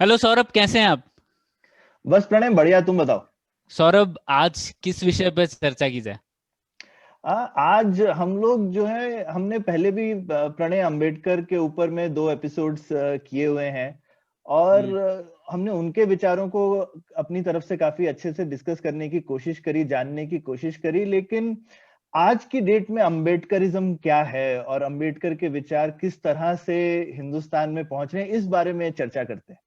Hello Saurabh, कैसे हैं आप? बस प्रणय बढ़िया। तुम बताओ। सौरभ, आज किस विषय पर चर्चा की जाए? आज हम लोग जो है हमने पहले भी प्रणय अंबेडकर के ऊपर में 2 एपिसोड्स किए हुए हैं। और हम्म। हमने उनके विचारों को अपनी तरफ से काफी अच्छे से डिस्कस करने की कोशिश करी, जानने की कोशिश करी। लेकिन आज की डेट में अंबेडकरिज्म क्या है और अंबेडकर के विचार किस तरह से हिंदुस्तान में पहुंच रहे हैं, इस बारे में चर्चा करते हैं।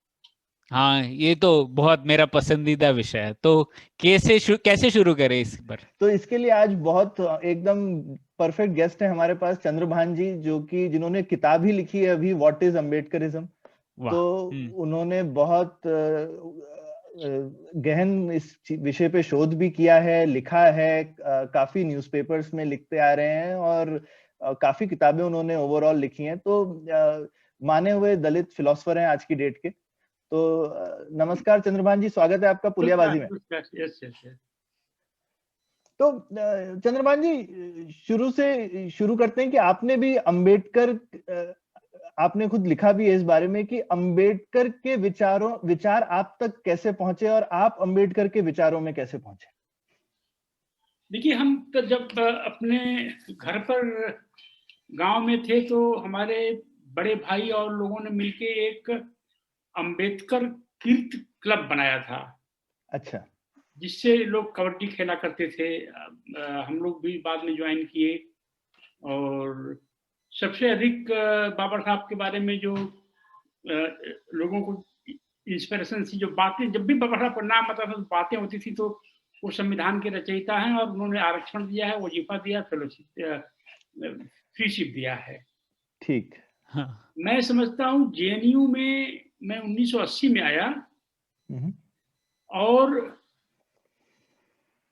हाँ, ये तो बहुत मेरा पसंदीदा विषय है। तो कैसे शुरू करें इस पर? तो इसके लिए आज बहुत एकदम परफेक्ट गेस्ट है हमारे पास, चंद्रभान जी, जो कि जिन्होंने किताब ही लिखी है अभी, व्हाट इज अम्बेडकरिज्म। वाह। तो हम्म। उन्होंने बहुत गहन इस विषय पे शोध भी किया है, लिखा है। काफी न्यूज़पेपर्स में लिखते आ रहे हैं और काफी किताबें उन्होंने ओवरऑल लिखी हैं। तो माने हुए दलित फिलोसफर हैं आज की डेट के। तो नमस्कार चंद्रभान जी, स्वागत है आपका नमस्कार पुलियाबाजी में। नमस्कार। Yes yes yes. तो चंद्रभान जी, शुरू करते हैं कि आपने भी आपने खुद लिखा भी है इस बारे में कि अंबेडकर के विचार आप तक कैसे पहुंचे और आप अंबेडकर के विचारों में कैसे पहुंचे। देखिए, हम तो जब अपने घर पर गांव में थे तो हमारे बड़े भाई और लोगों ने मिलके एक अंबेडकर कीर्त क्लब बनाया था, अच्छा। जिससे लोग कबड्डी खेला करते थे। हम लोग भी बाद में ज्वाइन किए। और सबसे अधिक बाबा साहब के बारे में जो लोगों को इंस्पिरेशन थी, जो बातें, जब भी बाबा साहब का नाम आता था तो बातें होती थी, तो वो संविधान के रचयिता हैं और उन्होंने आरक्षण दिया है, वजीफा दिया, फेलोशिप, फ्रीशिप दिया है। ठीक। हाँ। मैं समझता हूँ जेएनयू में मैं 1980 में आया हम्म। और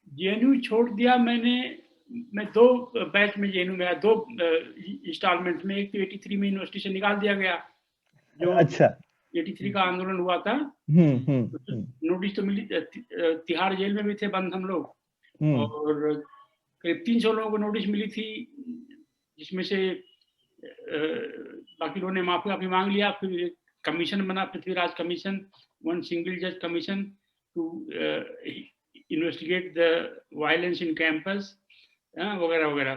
जेएनयू छोड़ दिया मैंने। मैं दो बैच में जेएनयू में आया, दो इंस्टॉलमेंट में। एक तो 83 में यूनिवर्सिटी से निकाल दिया गया, जो अच्छा। 83 का आंदोलन हुआ था। हम्म। नोटिस तो मिली, तिहाड़ जेल में भी थे बंद हम लोग। हम्म। और करीब 300 लोगों को नोटिस मिली थी, जिसमें से बाकी लोगों ने माफी मांग लिया। फिर एक कमीशन बना, पृथ्वीराज कमीशन, वन सिंगल जज commission to investigate the violence in campus वगैरह वगैरह।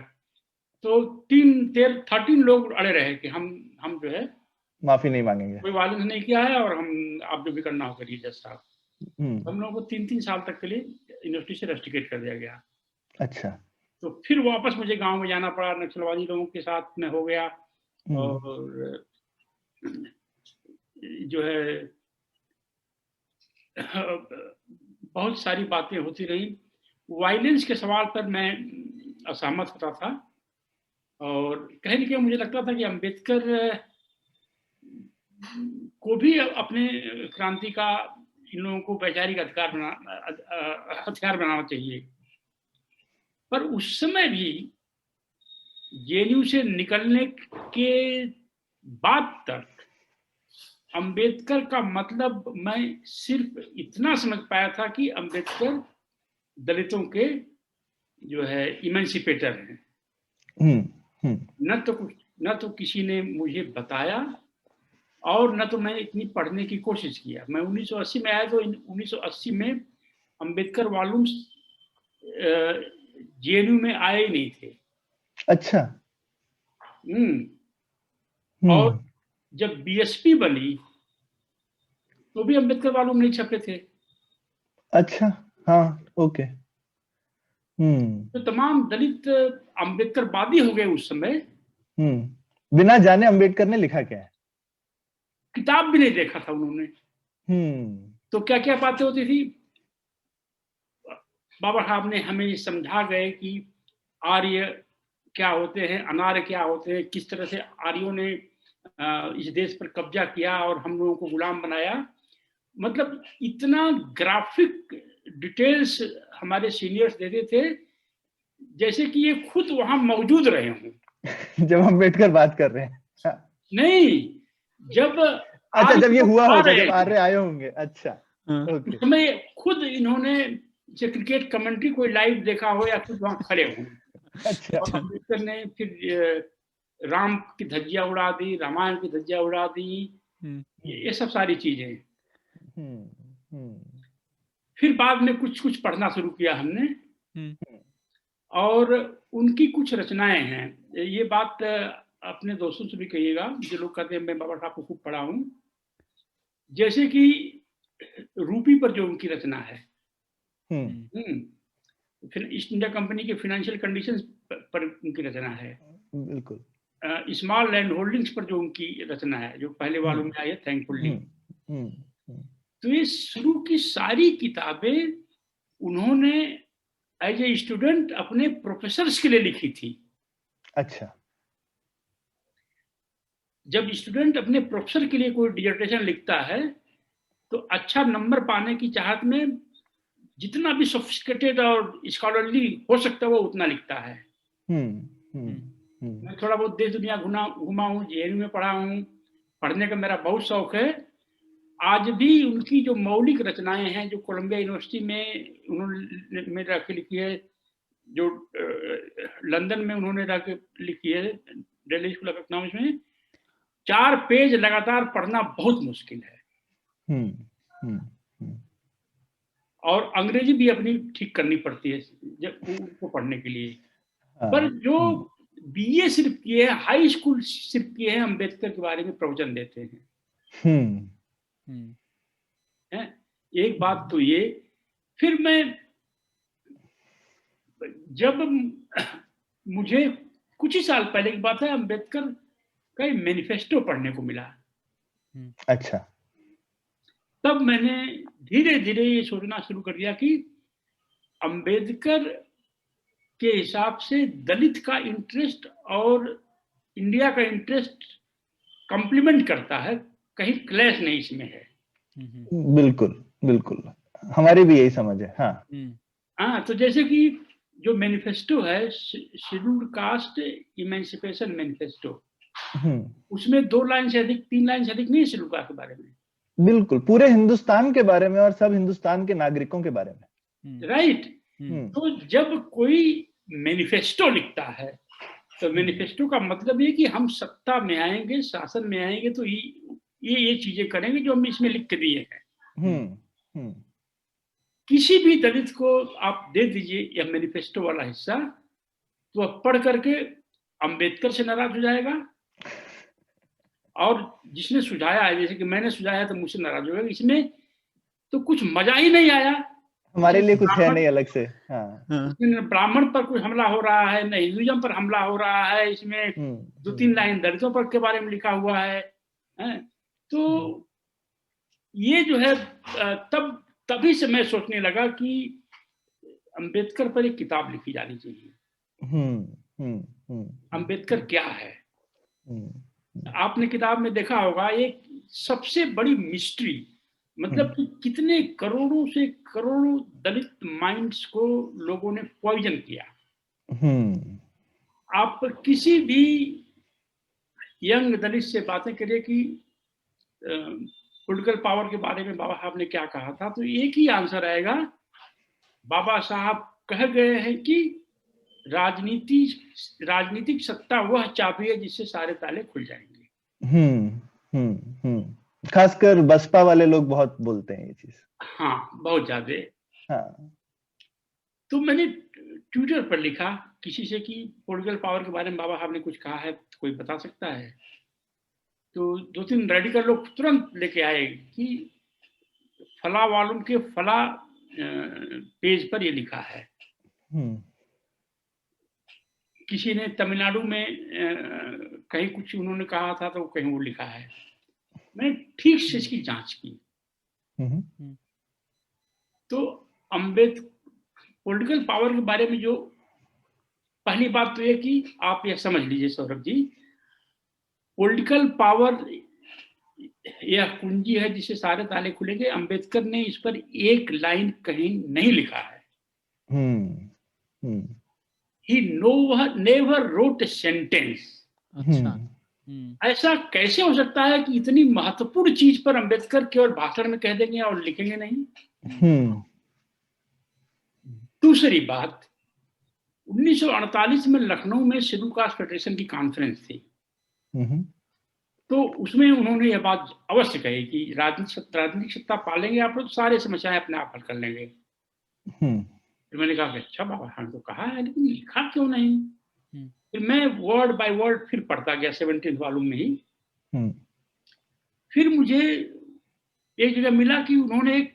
तो 13 लोग अड़े रहे कि हम जो है माफी नहीं मांगेंगे। कोई वायलेंस नहीं किया है, और हम आप जो भी करना हो करिए जज साहब। हम्म। हम लोगों को 3-3 साल तक के लिए यूनिवर्सिटी से रस्टिकेट कर दिया गया। अच्छा। तो फिर वापस मुझे गांव में जाना पड़ा, नक्सलवादी लोगों के साथ में हो गया। हम्म। और जो है बहुत सारी बातें होती रही। वायलेंस के सवाल पर मैं असहमत होता था, और कहीं न कहीं मुझे लगता था कि अम्बेडकर को भी अपने क्रांति का इन लोगों को वैचारिक हथियार बनाना चाहिए। पर उस समय भी जेएनयू से निकलने के बाद तक अंबेडकर का मतलब मैं सिर्फ इतना समझ पाया था कि अंबेडकर दलितों के जो है इमेंसिपेटर हैं। हम्म। हम्म। न तो किसी ने मुझे बताया, और न तो मैं इतनी पढ़ने की कोशिश किया। मैं 1980 में आया, तो 1980 में अंबेडकर वॉल्यूम्स जेएनयू में आए ही नहीं थे। अच्छा। और हम्म। जब बीएसपी बनी तो भी अंबेडकर वॉल्यूम नहीं छपे थे। अच्छा। हाँ। ओके। हम्म। तो तमाम दलित अंबेडकरवादी हो गए उस समय। बिना जाने अंबेडकर ने लिखा क्या है। किताब भी नहीं देखा था उन्होंने। हम्म। तो क्या क्या बातें होती थी, बाबा साहब ने हमें ये समझा गए कि आर्य क्या होते हैं, अनार्य क्या होते हैं, किस तरह से आर्यों ने इस देश पर कब्जा किया और हम लोगों को गुलाम बनाया। मतलब इतना ग्राफिक डिटेल्स हमारे सीनियर्स देते थे, जैसे कि ये खुद वहां मौजूद रहे हों। जब अंबेडकर बात कर रहे हैं। नहीं, जब अच्छा, जब आर्य ये लोग हुआ आ होगा, रहे जब थे, आर्य आए होंगे। अच्छा। हाँ। ओके। उस समय खुद इन्होंने क्रिकेट कमेंट्री कोई लाइव देखा हो या खुद वहां खड़े हों। अच्छा। और अम्बेडकर ने फिर राम की धज्जियां उड़ा दी, रामायण की धज्जियां उड़ा दी, हम्म। ये सब सारी चीजें। फिर बाद में कुछ कुछ पढ़ना शुरू किया हमने, हम्म, और उनकी कुछ रचनाएं हैं। ये बात अपने दोस्तों से भी कहिएगा जो लोग कहते हैं मैं बाबा साहब को खूब पढ़ा हूँ। जैसे कि रूपी पर जो उनकी रचना है, फिर ईस्ट इंडिया कंपनी के फाइनेंशियल कंडीशंस पर उनकी रचना है, बिल्कुल। स्मॉल लैंड होल्डिंग्स पर जो उनकी रचना है, जो पहले वालों में आई है, थैंकफुली। तो ये शुरू की सारी किताबें उन्होंने एज ए स्टूडेंट अपने प्रोफेसर्स के लिए लिखी थी। अच्छा। जब स्टूडेंट अपने प्रोफेसर के लिए कोई डिसर्टेशन लिखता है तो अच्छा नंबर पाने की चाहत में जितना भी सोफिस्टिकेटेड और स्कॉलरली हो सकता है वो उतना लिखता है। मैं थोड़ा बहुत देश दुनिया घुमा हूँ, जेएनयू में पढ़ा हूँ, पढ़ने का मेरा बहुत शौक है। आज भी उनकी जो मौलिक रचनाएं हैं जो कोलंबिया यूनिवर्सिटी में उन्होंने रह के लिखी है, जो लंदन में उन्होंने रह के लिखी है, दिल्ली स्कूल ऑफ इकोनॉमिक्स में, 4 पेज लगातार पढ़ना बहुत मुश्किल है। और अंग्रेजी भी अपनी ठीक करनी पड़ती है जब उनको पढ़ने के लिए। पर जो बीए सिर्फ किए हैं, हाई स्कूल सिर्फ किए हैं, अम्बेडकर के बारे में प्रवचन देते हैं। एक बात तो ये। फिर मैं जब मुझे कुछ ही साल पहले की बात है, अम्बेडकर का मैनिफेस्टो पढ़ने को मिला। अच्छा। तब मैंने धीरे धीरे ये सोचना शुरू कर दिया कि अम्बेडकर के हिसाब से दलित का इंटरेस्ट और इंडिया का इंटरेस्ट कंप्लीमेंट करता है, कहीं क्लैश नहीं इसमें है। बिल्कुल बिल्कुल, हमारी भी यही समझ है। हाँ, तो जैसे कि जो मैनिफेस्टो है, शेड्यूल्ड कास्ट इमेंसिपेशन मैनिफेस्टो, उसमें 2 लाइन से अधिक, 3 लाइन से अधिक नहीं है शेड्यूल्ड कास्ट के बारे में। बिल्कुल, पूरे हिंदुस्तान के बारे में और सब हिंदुस्तान के नागरिकों के बारे में। राइट। तो जब कोई मैनिफेस्टो लिखता है तो मैनिफेस्टो का मतलब ये कि हम सत्ता में आएंगे, शासन में आएंगे तो ये चीजें करेंगे जो हम इसमें लिख के दिए हैं। किसी भी दलित को आप दे दीजिए यह मैनिफेस्टो वाला हिस्सा, तो वह पढ़ करके अंबेडकर से नाराज हो जाएगा, और जिसने सुझाया है, जैसे कि मैंने सुझाया है, तो मुझसे नाराज हो जाएगा। इसमें तो कुछ मजा ही नहीं आया, हमारे लिए कुछ है नहीं अलग से। ब्राह्मण पर कुछ हमला हो रहा है, न हिंदुइज्म पर हमला हो रहा है, इसमें 2-3 लाइन दलितों पर के बारे में लिखा हुआ है। तो ये जो है, तभी से मैं सोचने लगा कि अंबेडकर पर एक किताब लिखी जानी चाहिए। अंबेडकर क्या है? आपने किताब में देखा होगा, एक सबसे बड़ी मिस्ट्री, मतलब कि कितने करोड़ों से करोड़ों दलित माइंड्स को लोगों ने पॉइजन किया। आप किसी भी यंग दलित से बातें करिए कि पॉलिटिकल पावर के बारे में बाबा साहब ने क्या कहा था, तो एक ही आंसर आएगा, बाबा साहब कह गए हैं कि राजनीतिक सत्ता वह चाबी है जिससे सारे ताले खुल जाएंगे। खासकर बसपा वाले लोग बहुत बोलते हैं ये चीज। हाँ, बहुत ज्यादा। तो मैंने ट्विटर पर लिखा किसी से कि पॉलिटिकल पावर के बारे में बाबा साहब ने कुछ कहा है, कोई बता सकता है? तो 2-3 रेडिकल लोग तुरंत लेके आए कि फला वालुम के फला पेज पर ये लिखा है। किसी ने तमिलनाडु में कहीं कुछ उन्होंने कहा था तो कहीं वो लिखा है। मैंने ठीक से इसकी जांच की। तो अम्बेडकर पॉलिटिकल पावर के बारे में जो पहली बात तो ये कि आप यह समझ लीजिए सौरभ जी, पॉलिटिकल पावर यह कुंजी है जिससे सारे ताले खुलेंगे। अम्बेडकर ने इस पर एक लाइन कहीं नहीं लिखा है। He never wrote a sentence. अच्छा। ऐसा कैसे हो सकता है कि इतनी महत्वपूर्ण चीज पर अम्बेडकर केवल भाषण में कह देंगे और लिखेंगे नहीं? दूसरी बात, 1948 में लखनऊ में शेड्यूल कास्ट फेडरेशन की कॉन्फ्रेंस थी। तो उसमें उन्होंने यह बात अवश्य कही कि राजनीतिक सत्ता पालेंगे आप लोग तो सारे समस्याएं अपने आप हल कर लेंगे। फिर मैंने कहा कि अच्छा बाबा, हमने तो कहा है लेकिन लिखा क्यों नहीं। फिर मैं वर्ड बाय वर्ड फिर पढ़ता गया 17 वॉल्यूम में ही। फिर मुझे एक जगह मिला कि उन्होंने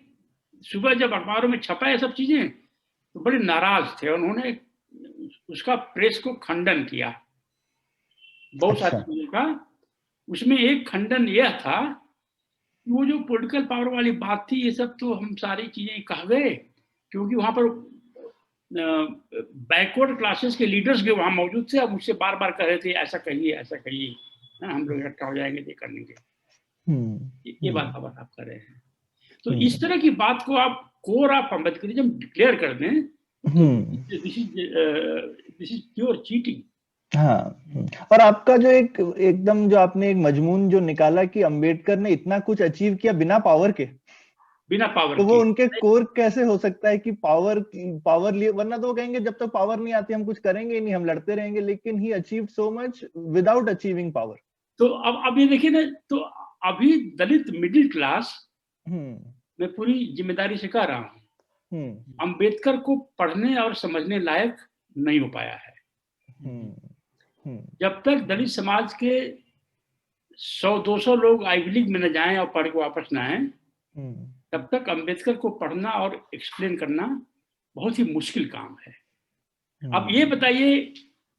सुबह जब अखबारों में छपा है सब चीजें तो बड़े नाराज थे। उन्होंने उसका प्रेस को खंडन किया बहुत सारी चीजों का। उसमें एक खंडन यह था, वो जो पॉलिटिकल पावर वाली बात थी, ये सब तो हम सारी चीजें कह गए, क्योंकि वहां पर बैकवर्ड क्लासेस के लीडर्स भी वहां मौजूद थे। अब मुझसे बार बार कह रहे थे ऐसा कहिए ऐसा कहिए, हम लोग इकट्ठा हो जाएंगे, ये कर लेंगे। ये बात आप कर रहे हैं। तो इस तरह की बात को आप कोर ऑफ अम्बेडकरिज्म डिक्लेयर कर दें, दिस इज प्योर चीटिंग। हाँ, और आपका जो एकदम जो आपने एक मजमून जो निकाला कि अंबेडकर ने इतना कुछ अचीव किया बिना पावर के, बिना पावर तो के, वो उनके कोर कैसे हो सकता है कि पावर लिए, वरना तो वो कहेंगे जब तक पावर नहीं आती हम कुछ करेंगे ही नहीं, हम लड़ते रहेंगे। लेकिन he achieve so much without achieving power. तो अब ये देखिए ना, तो अभी दलित मिडिल क्लास, मैं पूरी जिम्मेदारी से कह रहा हूँ, अंबेडकर को पढ़ने और समझने लायक नहीं हो पाया है। जब तक दलित समाज के 100-200 लोग आईवी लीग में न जाएं और पढ़ के वापस न आए, तब तक अंबेडकर को पढ़ना और एक्सप्लेन करना बहुत ही मुश्किल काम है। अब ये बताइए,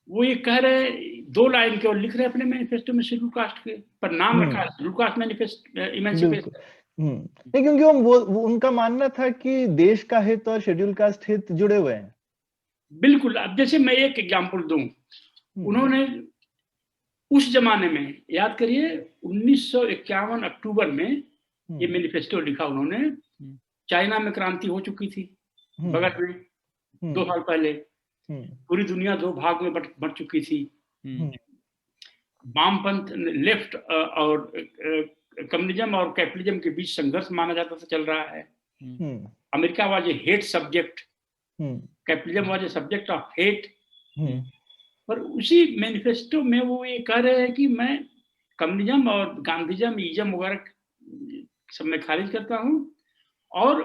वो ये कह रहे 2 लाइन केवल लिख रहे अपने मैनिफेस्टो में शेड्यूल कास्ट के, पर नाम रखा शेड्यूल कास्ट मैनिफेस्ट इमेंसिपेशन। नहीं, क्योंकि वो उनका मानना था कि देश का हित और शेड्यूल कास्ट हित जुड़े हुए हैं। बिल्कुल। अब जैसे मैं एक एग्जांपल दूं, उन्होंने उस जमाने में, याद करिए 1951 अक्टूबर में ये मैनिफेस्टो लिखा उन्होंने। चाइना में क्रांति हो चुकी थी बगल में 2 साल पहले, पूरी दुनिया 2 भाग में बट चुकी थी। वामपंथ लेफ्ट और कम्युनिज्म और कैपिटलिज्म के बीच संघर्ष माना जाता था, चल रहा है। America was a hate subject, capitalism was a subject of hate. पर उसी मैनिफेस्टो में वो ये कह रहे हैं कि मैं कम्युनिज्म और गांधीज्म, इज्म वगैरह सब मैं खारिज करता हूं और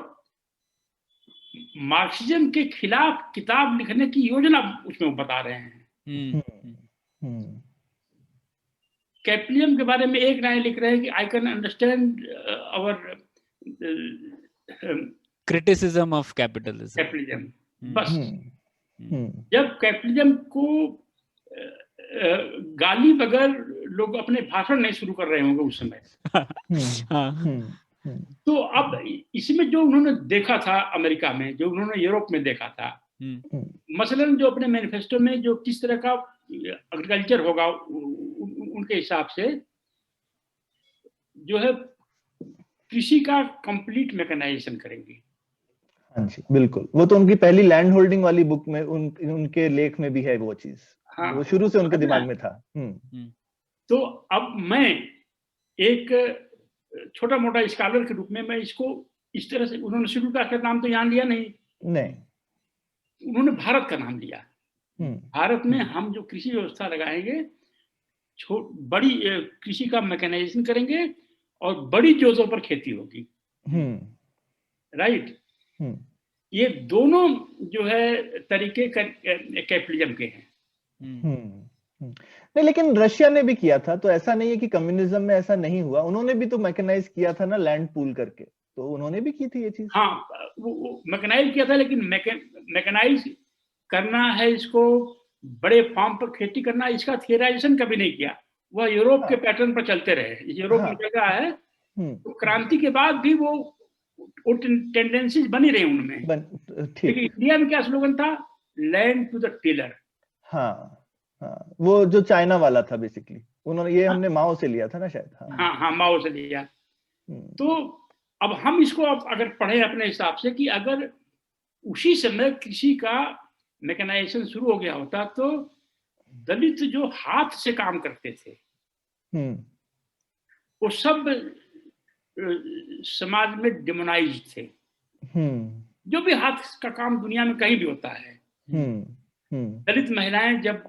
मार्क्सिज्म के खिलाफ किताब लिखने की योजना उसमें वो बता रहे हैं। कैपिटलिज्म के बारे में एक लाइन लिख रहे हैं कि I can understand our criticism of capitalism. बस जब कैपिटलिज्म को गाली बगैर लोग अपने भाषण नहीं शुरू कर रहे होंगे उस समय। तो अब इसमें जो उन्होंने देखा था अमेरिका में, जो उन्होंने यूरोप में देखा था, मसलन जो अपने मैनिफेस्टो में जो किस तरह का एग्रीकल्चर होगा उनके हिसाब से जो है कृषि का कंप्लीट मैकेनाइजेशन करेंगे। हाँ जी, बिल्कुल। वो तो उनकी पहली लैंड होल्डिंग वाली बुक में उनके लेख में भी है वो चीज। हाँ, वो शुरू से उनके दिमाग में था। तो अब मैं एक छोटा मोटा स्कॉलर के रूप में मैं इसको इस तरह से, उन्होंने शेड्यूल कास्ट का नाम तो यहाँ लिया नहीं, उन्होंने भारत का नाम लिया। भारत में हम जो कृषि व्यवस्था लगाएंगे, बड़ी कृषि का मैकेनाइजेशन करेंगे और बड़ी जोतों पर खेती होगी। राइट। ये दोनों जो है तरीके कैपिटलिज्म के हैं। नहीं, लेकिन रशिया ने भी किया था, तो ऐसा नहीं है कि कम्युनिज्म में ऐसा नहीं हुआ। उन्होंने भी तो मैकेनाइज किया था ना, लैंड पूल करके, तो उन्होंने भी की थी ये चीज। हाँ, वो मैकेनाइज किया था, लेकिन मैकेनाइज करना है, इसको बड़े फार्म पर खेती करना, इसका थियराइजेशन कभी नहीं किया। वह यूरोप के पैटर्न पर चलते रहे। यूरोप में जगह है, तो क्रांति के बाद भी वो टेंडेंसीज बनी रही उनमें। लेकिन इंडिया में क्या स्लोगन था? Land to the tiller. हाँ, वो जो चाइना वाला था बेसिकली, उन्होंने ये हमने माओ से लिया था ना शायद। हाँ, माओ से लिया। तो अब हम इसको अगर पढ़े अपने हिसाब से कि अगर उसी समय कृषि का मैकेनाइजेशन शुरू हो गया होता, तो दलित जो हाथ से काम करते थे वो सब समाज में डिमोनाइज थे। जो भी हाथ का काम दुनिया में कहीं भी होता है, दलित महिलाएं जब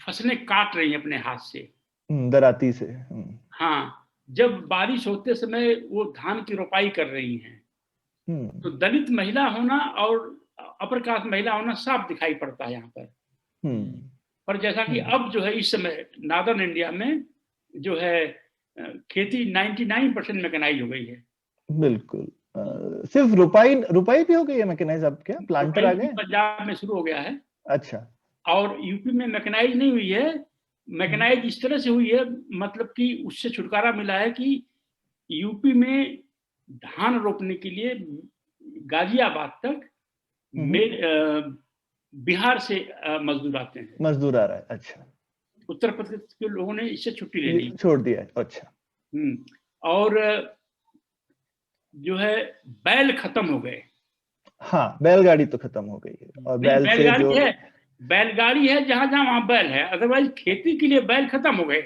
फसलें काट रही हैं अपने हाथ से, दराती से। हाँ, जब बारिश होते समय वो धान की रोपाई कर रही हैं, तो दलित महिला होना और अपर कास्ट महिला होना साफ दिखाई पड़ता है यहाँ पर। पर जैसा कि अब जो है इस समय नॉर्दर्न इंडिया में जो है खेती 99% मैकेनाइज हो गई है। बिल्कुल। सिर्फ रुपाई भी हो गई है मैकेनाइज? अब क्या प्लांटर आ गए? पंजाब में शुरू हो गया है। अच्छा। और यूपी में मैकेनाइज नहीं हुई है। मैकेनाइज इस तरह से हुई है, मतलब कि उससे छुटकारा मिला है कि यूपी में धान रोपने के लिए गाजियाबाद तक बिहार से मजदूर आते हैं। मजदूर आ रहा है, अच्छा। उत्तर प्रदेश के लोगों ने इससे छुट्टी ले ली, छोड़ दिया है, अच्छा। और जो है बैल खत्म हो गए। हाँ, बैलगाड़ी तो खत्म हो गई है, और बैलगाड़ी है जहां जहां वहां बैल है, अदरवाइज खेती के लिए बैल खत्म हो गए।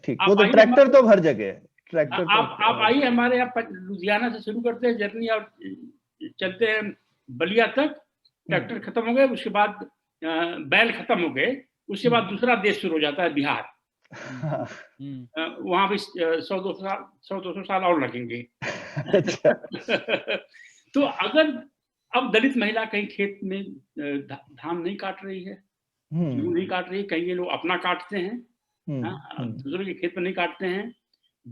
ठीक। वो तो ट्रैक्टर तो हर जगह है, ट्रैक्टर तो आप आइए हमारे यहाँ लुधियाना से शुरू करते हैं जर्नी और चलते हैं बलिया तक, ट्रैक्टर खत्म हो गए, उसके बाद बैल खत्म हो गए, उसके बाद दूसरा देश शुरू हो जाता है बिहार। वहां भी 100-200 साल और लगेंगे। अच्छा। तो अगर अब दलित महिला कहीं खेत में धान नहीं काट रही है, क्यों नहीं काट रही है? कहीं ये लोग अपना काटते हैं, दूसरों के खेत में नहीं काटते हैं।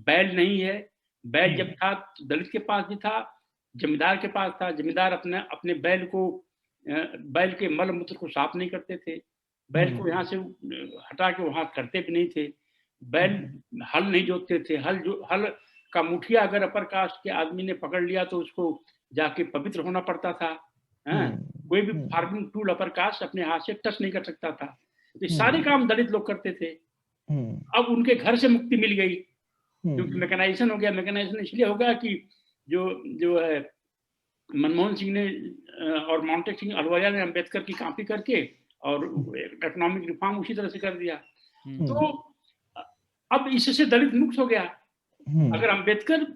बैल नहीं है, बैल जब था तो दलित के पास भी था, जमींदार के पास था। जमींदार अपने बैल के मल मूत्र को साफ नहीं करते थे, बैल को यहाँ से हटा के वहां करते भी नहीं थे। बैल हल नहीं जोतते थे, हल का मुठिया अगर अपर कास्ट के आदमी ने पकड़ लिया तो उसको जाके पवित्र होना पड़ता था। कोई भी फार्मिंग टूल अपर कास्ट अपने हाथ से टच नहीं कर सकता था। तो सारे काम दलित लोग करते थे। अब उनके घर से मुक्ति मिल गई, क्योंकि मैकेनाइजेशन हो गया। मैकेनाइजेशन इसलिए हो गया कि जो है मनमोहन सिंह ने और माउंटेन सिंह अहलुवालिया ने अम्बेडकर की कॉपी करके और इकोनॉमिक रिफॉर्म उसी तरह से कर दिया। तो अब इससे दलित मुक्त हो गया। अगर अम्बेडकर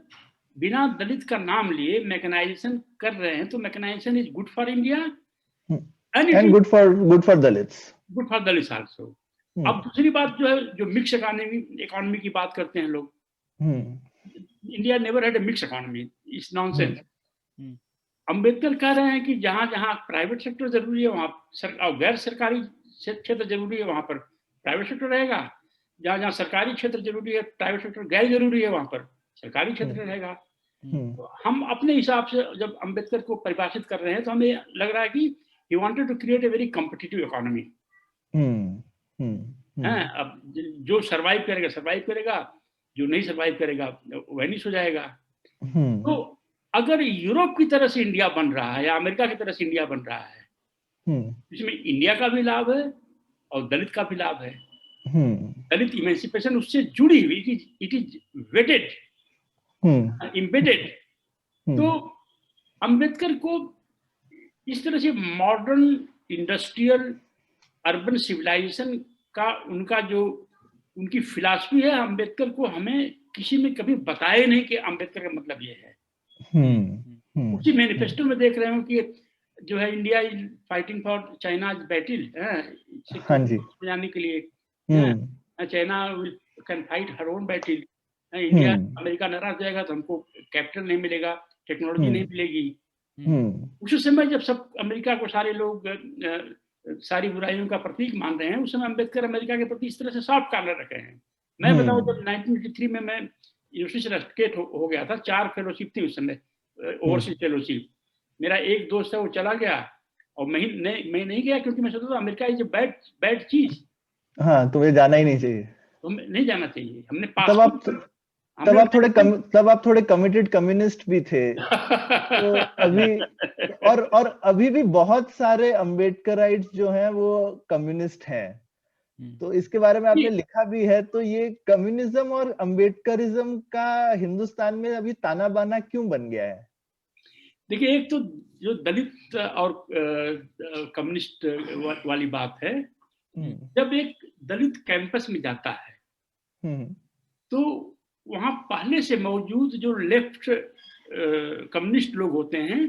बिना दलित का नाम लिए मैकेनाइजेशन कर रहे हैं तो mechanisation is good for India and good for Dalits also. अब दूसरी बात जो है, जो मिक्स इकोनॉमी की बात करते हैं लोग, India never had a mix economy, it's nonsense. Ambedkar कह रहे हैं कि जहां जहां प्राइवेट सेक्टर जरूरी है वहां गैर सरकारी क्षेत्र जरूरी है, वहां पर प्राइवेट सेक्टर रहेगा। जहां जहां सरकारी क्षेत्र जरूरी है, प्राइवेट सेक्टर गैर जरूरी है, वहां पर सरकारी क्षेत्र रहेगा। तो हम अपने हिसाब से जब अम्बेडकर को परिभाषित कर रहे हैं तो हमें लग रहा है कि he wanted to create a very competitive economy। अब जो सर्वाइव करेगा, जो नहीं सर्वाइव करेगा वह नहीं हो जाएगा। तो अगर यूरोप की तरह से इंडिया बन रहा है या अमेरिका की तरह से इंडिया बन रहा है, इसमें इंडिया का भी लाभ है और दलित का भी लाभ है। दलित इमेंसिपेशन उससे जुड़ी हुई, इट इज वेटेड, इम्बेडेड। तो अंबेडकर को इस तरह से मॉडर्न इंडस्ट्रियल अर्बन सिविलाइजेशन का उनकी फिलॉसफी है, अंबेडकर को हमें किसी में कभी बताए नहीं कि अंबेडकर का मतलब ये है। उसी मैनिफेस्टो में देख रहे हो कि जो है India is fighting for China battle जाने के लिए, China can fight her own battle. India America नाराज हो जाएगा तो हमको कैपिटल नहीं मिलेगा, टेक्नोलॉजी नहीं मिलेगी। उस समय जब सब अमेरिका को सारे लोग सारी बुराइयों का प्रतीक मान रहे हैं, उस समय अम्बेडकर अमेरिका के प्रति इस तरह से सॉफ्ट कॉर्नर रखे हैं। मैं बताऊं, जब 1983 में मैं यूनिवर्सिटी से रस्टिकेट हो गया था, 4 फेलोशिप थी उस समय, ओवरसीज फेलोशिप। मेरा एक दोस्त है वो चला गया और मैं नहीं गया, क्योंकि मैं सोचता था अमेरिका इज बैड चीज। हाँ, तुम्हें जाना ही नहीं चाहिए, तो नहीं जाना चाहिए। हमने तब आप थोड़े कमिटेड कम्युनिस्ट भी थे। तो अभी भी बहुत सारे अम्बेडकराइट्स जो हैं वो कम्युनिस्ट हैं। तो इसके बारे में आपने लिखा भी है। तो ये कम्युनिज्म और अम्बेडकरिज्म का हिंदुस्तान में अभी ताना बाना क्यों बन गया है? देखिए, एक तो जो दलित और कम्युनिस्ट वाली बात है, जब एक दलित कैंपस में जाता है तो वहां पहले से मौजूद जो लेफ्ट कम्युनिस्ट लोग होते हैं,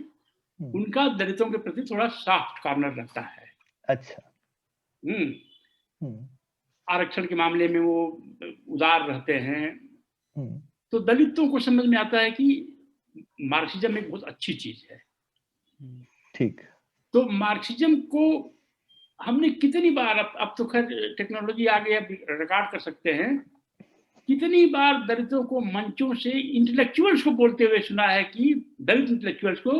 उनका दलितों के प्रति थोड़ा सॉफ्ट कॉर्नर रहता है। अच्छा। आरक्षण के मामले में वो उदार रहते हैं। तो दलितों को समझ में आता है कि मार्क्सिज्म एक बहुत अच्छी चीज है। ठीक। तो मार्क्सिज्म को हमने कितनी बार, अब तो खैर टेक्नोलॉजी आ गई, अब रिकॉर्ड कर सकते हैं, कितनी बार दलितों को मंचों से इंटेलेक्चुअल्स को बोलते हुए सुना है कि दलित इंटेलेक्चुअल्स को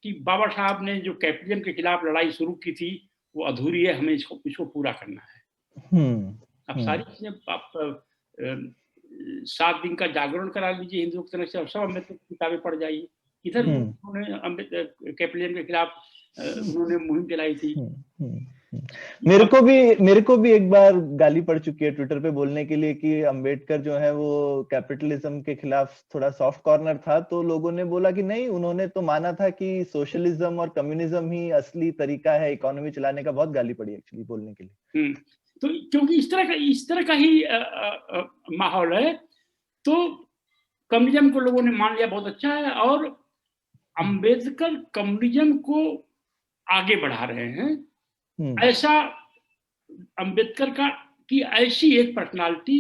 कि बाबा साहब ने जो कैपिटलिज्म के खिलाफ लड़ाई शुरू की थी वो अधूरी है, हमें इसको पूरा करना है। अब सारी चीजें आप 7 दिन का जागरण करा लीजिए हिंदुओं की तरफ से, सब अम्बेडकर की किताबें पढ़ जाइए। इधर उन्होंने अम्बेडकर कैपिटलिज्म के खिलाफ उन्होंने मुहिम चलाई थी। मेरे को भी एक बार गाली पड़ चुकी है ट्विटर पे बोलने के लिए कि अंबेडकर जो है वो कैपिटलिज्म के खिलाफ थोड़ा सॉफ्ट कॉर्नर था। तो लोगों ने बोला कि नहीं, उन्होंने तो माना था कि सोशलिज्म और कम्युनिज्म ही असली तरीका है इकोनॉमी चलाने का। बहुत गाली पड़ी एक्चुअली बोलने के लिए। तो क्योंकि इस तरह का ही माहौल है, तो कम्युनिज्म को लोगों ने मान लिया, बहुत अच्छा है। और अंबेडकर कम्युनिज्म को आगे बढ़ा रहे हैं। ऐसा अंबेडकर की ऐसी एक पर्सनालिटी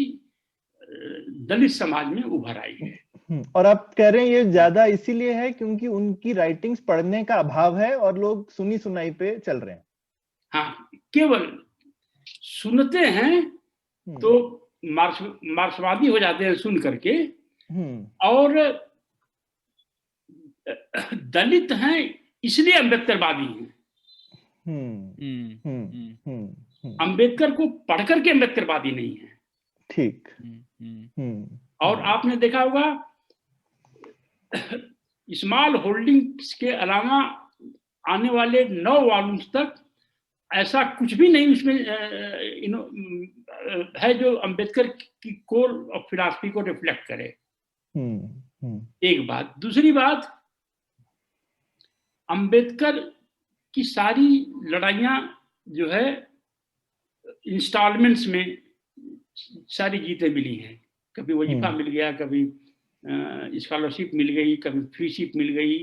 दलित समाज में उभर आई है। और आप कह रहे हैं ये ज्यादा इसीलिए है क्योंकि उनकी राइटिंग्स पढ़ने का अभाव है और लोग सुनी सुनाई पे चल रहे हैं। हाँ, केवल सुनते हैं तो मार्क्सवादी हो जाते हैं सुन करके, और दलित हैं इसलिए अम्बेडकरवादी हैं। अंबेडकर को पढ़ करके अम्बेडकरवादी नहीं है। ठीक। और आपने देखा होगा स्मॉल होल्डिंग्स के अलावा आने वाले 9 वॉल्यूम्स तक ऐसा कुछ भी नहीं उसमें है जो अंबेडकर की कोर ऑफ फिलॉसफी को रिफ्लेक्ट करे। एक बात। दूसरी बात, अंबेडकर की सारी लड़ाइयां जो है इंस्टॉलमेंट्स में सारी जीतें मिली हैं। कभी वजीफा मिल गया, कभी स्कॉलरशिप मिल गई, कभी फ्रीशिप मिल गई।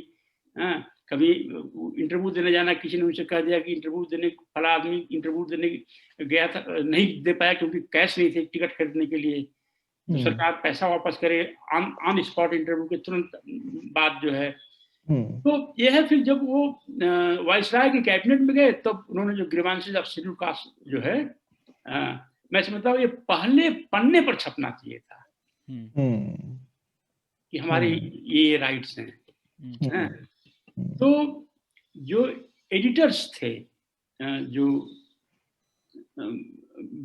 कभी इंटरव्यू देने जाना, किसी ने उनसे कह दिया कि इंटरव्यू देने, फला आदमी इंटरव्यू देने गया था, नहीं दे पाया क्योंकि कैश नहीं थे टिकट खरीदने के लिए, तो सरकार पैसा वापस करे ऑन स्पॉट इंटरव्यू के तुरंत बाद जो है। तो यह है, फिर जब वो वाइसराय के कैबिनेट में गए तब उन्होंने जो ग्रीवांसेस ऑफ शेड्यूल कास्ट जो है, मैं समझता हूँ ये पहले पन्ने पर छपना चाहिए था कि हमारे ये राइट्स हैं। तो जो एडिटर्स थे जो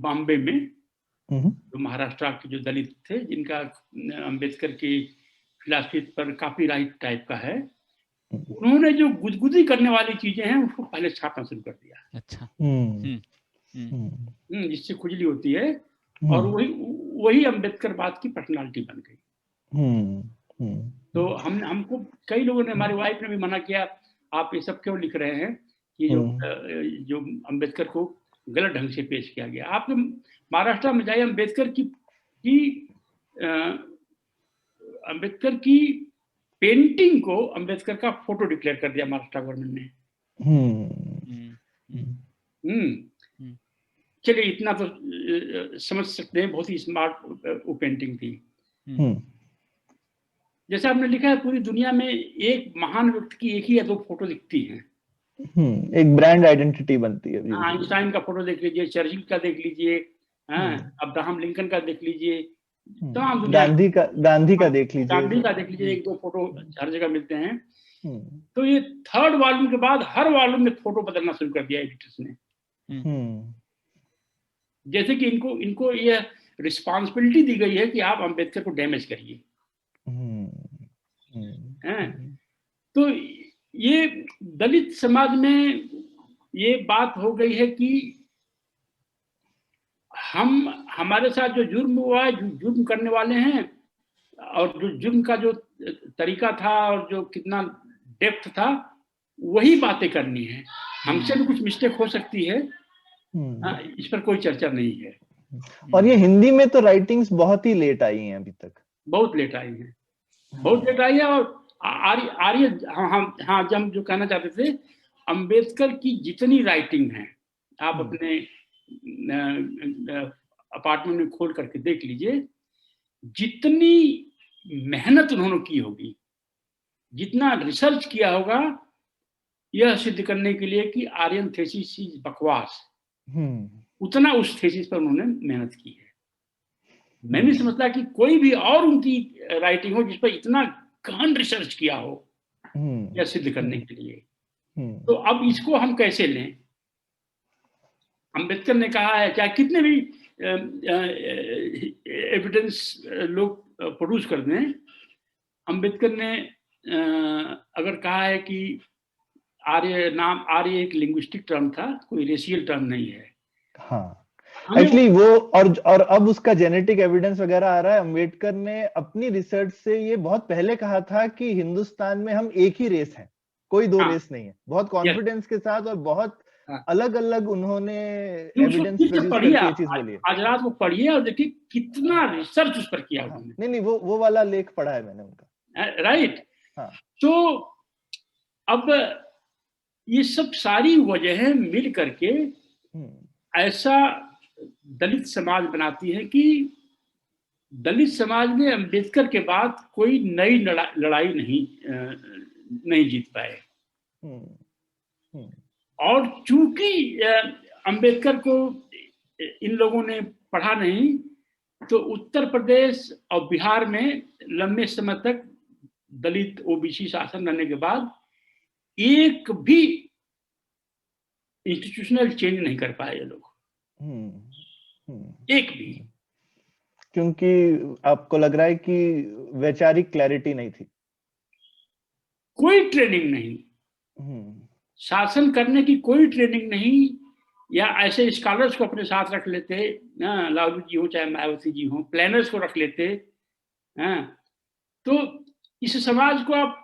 बॉम्बे में, जो महाराष्ट्र के जो दलित थे जिनका अंबेडकर की फिलॉसफी पर कॉपीराइट टाइप का है, उन्होंने जो गुदगुदी करने वाली चीजें हैं उसको पहले छापना शुरू कर दिया। अच्छा। जिससे खुजली होती है, और वही अंबेडकरवाद की पर्सनालिटी बन गई। तो हमको कई लोगों ने, हमारी वाइफ ने भी मना किया, आप ये सब क्यों लिख रहे हैं कि जो अंबेडकर को गलत ढंग से पेश किया गया। आप महाराष्ट्र में जाइए, अंबेडकर की पेंटिंग को अंबेडकर का फोटो डिक्लेयर कर दिया महाराष्ट्र गवर्नमेंट ने। चलिए इतना तो समझ सकते हैं, बहुत ही स्मार्ट वो पेंटिंग थी। जैसे आपने लिखा है, पूरी दुनिया में एक महान व्यक्ति की एक ही या 2 फोटो दिखती हैं। एक ब्रांड आइडेंटिटी बनती है। आइंस्टाइन का फोटो देख लीजिए, चर्चिल का देख लीजिए, अब्राहम लिंकन का देख लीजिए, तमाम गांधी का देख लीजिए, 1-2 फोटो हर जगह मिलते हैं। तो ये 3rd वॉल्यूम के बाद हर वॉल्यूम में फोटो बदलना शुरू कर दिया एडिटर्स ने। जैसे कि इनको ये रिस्पॉन्सिबिलिटी दी गई है कि आप अंबेडकर को डैमेज करिए। तो ये दलित समाज में ये बात हो गई है कि हमारे साथ जो जुर्म हुआ है, जुर्म करने वाले हैं, और जो जुर्म का जो तरीका था और जो कितना डेप्थ था, वही बातें करनी है। हमसे भी कुछ मिस्टेक हो सकती है, इस पर कोई चर्चा नहीं है। और ये हिंदी में तो राइटिंग्स बहुत ही लेट आई हैं, अभी तक बहुत लेट आई है। और आर्य हम जो कहना चाहते थे, अंबेडकर की जितनी राइटिंग है, आप अपने अपार्टमेंट में खोल करके देख लीजिए, जितनी मेहनत उन्होंने की होगी, जितना रिसर्च किया होगा यह सिद्ध करने के लिए कि आर्यन थीसिस इज बकवास, उतना उस थीसिस पर उन्होंने मेहनत की है। मैं नहीं समझता कि कोई भी और उनकी राइटिंग हो जिस पर इतना गहन रिसर्च किया हो यह सिद्ध करने के लिए। तो अब इसको हम कैसे लें? अम्बेडकर ने कहा है, चाहे कितने भी एविडेंस लोग प्रोड्यूस कर दें, अम्बेडकर ने अगर कहा है कि आर्य एक लिंग्विस्टिक टर्म था, कोई रेशियल टर्म नहीं है। हाँ, एक्चुअली वो और अब उसका जेनेटिक एविडेंस वगैरह आ रहा है। अम्बेडकर ने अपनी रिसर्च से ये बहुत पहले कहा था कि हिंदुस्तान में हम एक ही रेस हैं, कोई दो रेस नहीं है, बहुत कॉन्फिडेंस के साथ और बहुत अलग अलग उन्होंने एविडेंस प्रोड्यूस करके ये चीज बोली है। आज रात को पढ़िए और देखिए कितना रिसर्च उस पर किया उन्होंने। नहीं, वो वाला लेख पढ़ा है मैंने उनका। राइट। तो अब ये सब सारी वजहें मिल करके ऐसा दलित समाज बनाती है कि दलित समाज में अम्बेडकर के बाद कोई नई लड़ाई नहीं जीत पाए। और चूंकि अम्बेडकर को इन लोगों ने पढ़ा नहीं, तो उत्तर प्रदेश और बिहार में लंबे समय तक दलित ओबीसी शासन रहने के बाद एक भी इंस्टीट्यूशनल चेंज नहीं कर पाए ये लोग, एक भी। क्योंकि आपको लग रहा है कि वैचारिक क्लैरिटी नहीं थी, कोई ट्रेनिंग नहीं, शासन करने की कोई ट्रेनिंग नहीं, या ऐसे स्कॉलर्स को अपने साथ रख लेते, लालू जी हो चाहे मायावती जी हो, प्लानर्स को रख लेते। तो इस समाज को आप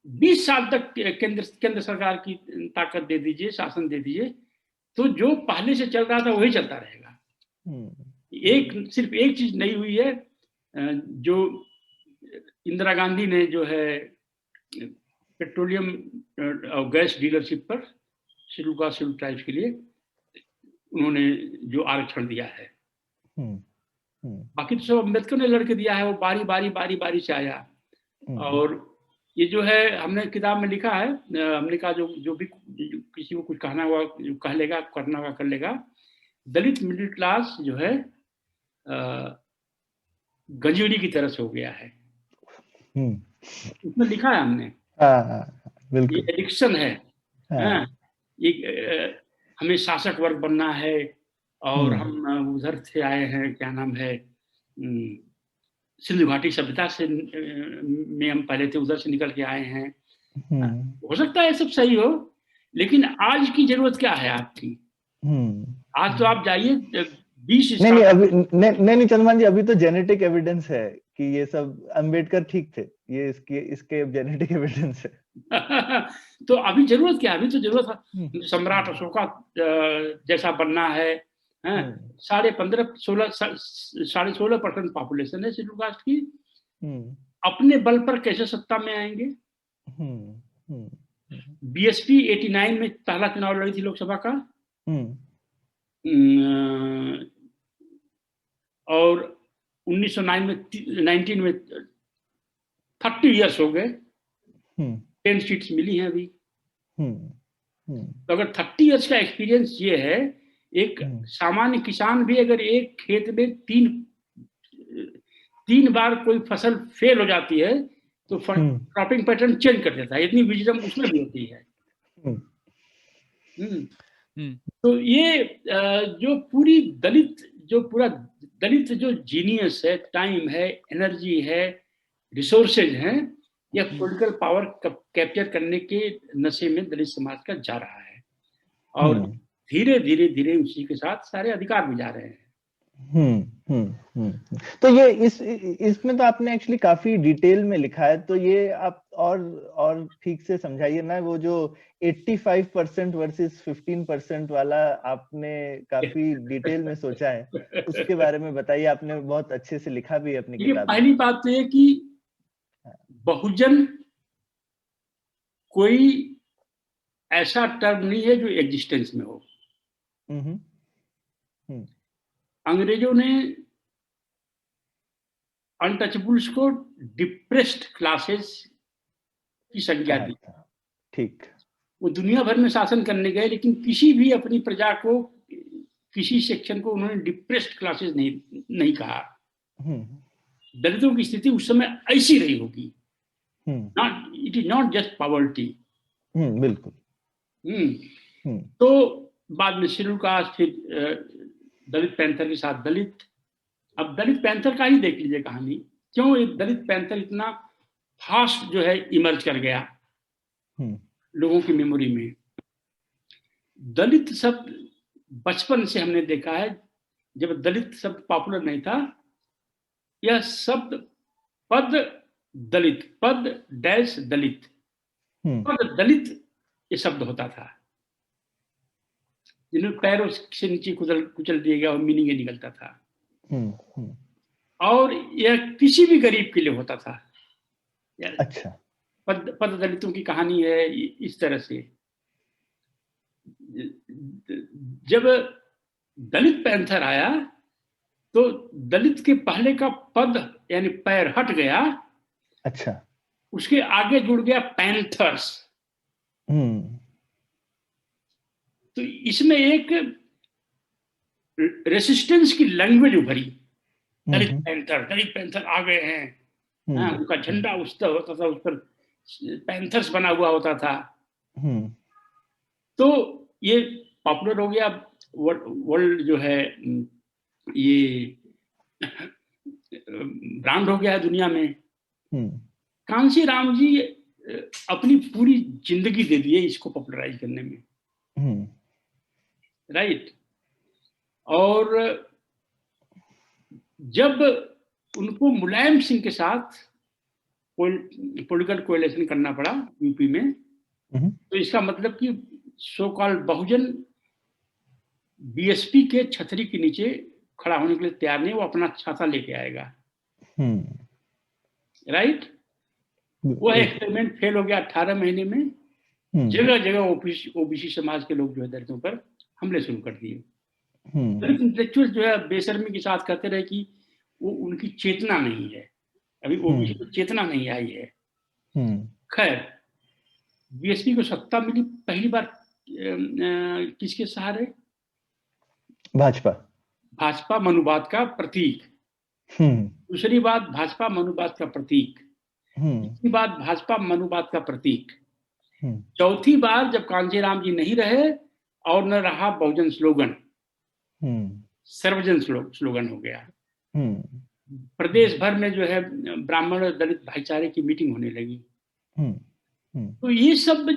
20 साल तक केंद्र सरकार की ताकत दे दीजिए, शासन दे दीजिए, तो जो पहले से चल रहा था वही चलता रहेगा। सिर्फ एक चीज नहीं हुई है, जो इंदिरा गांधी ने जो है पेट्रोलियम और गैस डीलरशिप पर शेड्यूल कास्ट शेड्यूल ट्राइब्स के लिए उन्होंने जो आरक्षण दिया है, बाकी तो सब अम्बेडकर ने लड़के दिया है, वो बारी से आया। और ये जो है हमने किताब में लिखा है, हमने कहा जो भी किसी को कुछ कहना हुआ कह लेगा, करना हुआ कर लेगा। दलित मिडिल क्लास जो है गंजेड़ी की तरह से हो गया है, उसमें लिखा है हमने। बिल्कुल, ये एडिक्शन है। हमें शासक वर्ग बनना है और हम उधर से आए हैं, क्या नाम है, सिंधु घाटी सभ्यता से में हम पहले थे, उधर से निकल के आए हैं। हो सकता है सब सही हो, लेकिन आज की जरूरत क्या है आपकी? आज तो आप जाइए 20 नहीं चंद्रभान जी, अभी तो जेनेटिक एविडेंस है कि ये सब अम्बेडकर ठीक थे, ये इसके जेनेटिक एविडेंस है। तो अभी जरूरत क्या? अभी तो जरूरत सम्राट अशोका जैसा बनना है। 16% पॉपुलेशन है शेड्यूल कास्ट की, अपने बल पर कैसे सत्ता में आएंगे? बीएसपी 89 में पहला चुनाव लड़ी थी लोकसभा का, और 1919 में 30 इयर्स हो गए, 10 सीट्स मिली हैं अभी। तो अगर 30 इयर्स का एक्सपीरियंस ये है, एक सामान्य किसान भी अगर एक खेत में तीन बार कोई फसल फेल हो जाती है तो क्रॉपिंग पैटर्न चेंज कर देता है, इतनी विजडम उसमें भी होती है। तो ये जो पूरा दलित जो जीनियस है, टाइम है, एनर्जी है, रिसोर्सेज हैं, यह पॉलिटिकल पावर कैप्चर करने के नशे में दलित समाज का जा रहा है, और धीरे धीरे उसी के साथ सारे अधिकार भी जा रहे हैं। तो ये इसमें तो आपने एक्चुअली काफी डिटेल में लिखा है, तो ये आप और ठीक से समझाइए ना, वो जो 85% वर्सेस 15% वाला आपने काफी डिटेल में सोचा है, उसके बारे में बताइए। आपने बहुत अच्छे से लिखा भी है अपनी किताब में। पहली बात तो ये कि बहुजन कोई ऐसा टर्म नहीं है जो एग्जिस्टेंस में हो। अंग्रेजों ने अनटचेबल्स को डिप्रेस्ड क्लासेस की संज्ञा दी। ठीक। वो दुनिया भर में शासन करने गए, लेकिन किसी भी अपनी प्रजा को, किसी सेक्शन को उन्होंने डिप्रेस्ड क्लासेस नहीं कहा। दलितों की स्थिति उस समय ऐसी रही होगी। It is not just poverty. बिल्कुल। तो बाद में शेड्यूल कास्ट, फिर दलित पैंथर के साथ दलित। अब दलित पैंथर का ही देख लीजिए कहानी, क्यों एक दलित पैंथर इतना फास्ट जो है इमर्ज कर गया लोगों की मेमोरी में। दलित शब्द बचपन से हमने देखा है, जब दलित शब्द पॉपुलर नहीं था, यह शब्द पद दलित, पद डैश दलित, पद दलित ये शब्द होता था, जिन्हें पैरों से नीचे कुचल दिया गया और मीनिंग ये निकलता था। और यह किसी भी गरीब के लिए होता था। अच्छा। पद दलितों की कहानी है इस तरह से। जब दलित पैंथर आया तो दलित के पहले का पद यानी पैर हट गया। अच्छा। उसके आगे जुड़ गया पैंथर्स। तो इसमें एक रेसिस्टेंस की लैंग्वेज उभरी। दलित पैंथर आ गए हैं। उनका झंडा उठता होता था, उस पर पैंथर्स बना हुआ होता था। तो ये पॉपुलर हो गया, वर्ल्ड जो है ये ब्रांड हो गया है दुनिया में। कांशी राम जी अपनी पूरी जिंदगी दे दिए इसको पॉपुलराइज करने में। राइट। और जब उनको मुलायम सिंह के साथ पॉलिटिकल कोएलिशन करना पड़ा यूपी में, तो इसका मतलब कि सो कॉल्ड बहुजन बीएसपी के छतरी के नीचे खड़ा होने के लिए तैयार नहीं, वो अपना छाता लेके आएगा। राइट। वो एक्सपेरिमेंट फेल हो गया 18 महीने में। जगह जगह ओबीसी समाज के लोग जो है दलितों पर हमले शुरू कर दिए। दलित इंटेलेक्चुअल जो है बेशर्मी के साथ कहते रहे कि वो उनकी चेतना नहीं है, अभी ओबीसी को चेतना नहीं आई है। खैर, बीएसपी को सत्ता मिली पहली बार किसके सहारे? भाजपा मनुवाद का प्रतीक। दूसरी बात भाजपा मनुवाद का प्रतीक। तीसरी बात भाजपा मनुवाद का प्रतीक। चौथी बार जब कांशीराम जी नहीं रहे और न रहा बहुजन स्लोगन, सर्वजन स्लोगन हो गया। प्रदेश भर में जो है ब्राह्मण और दलित भाईचारे की मीटिंग होने लगी। तो ये सब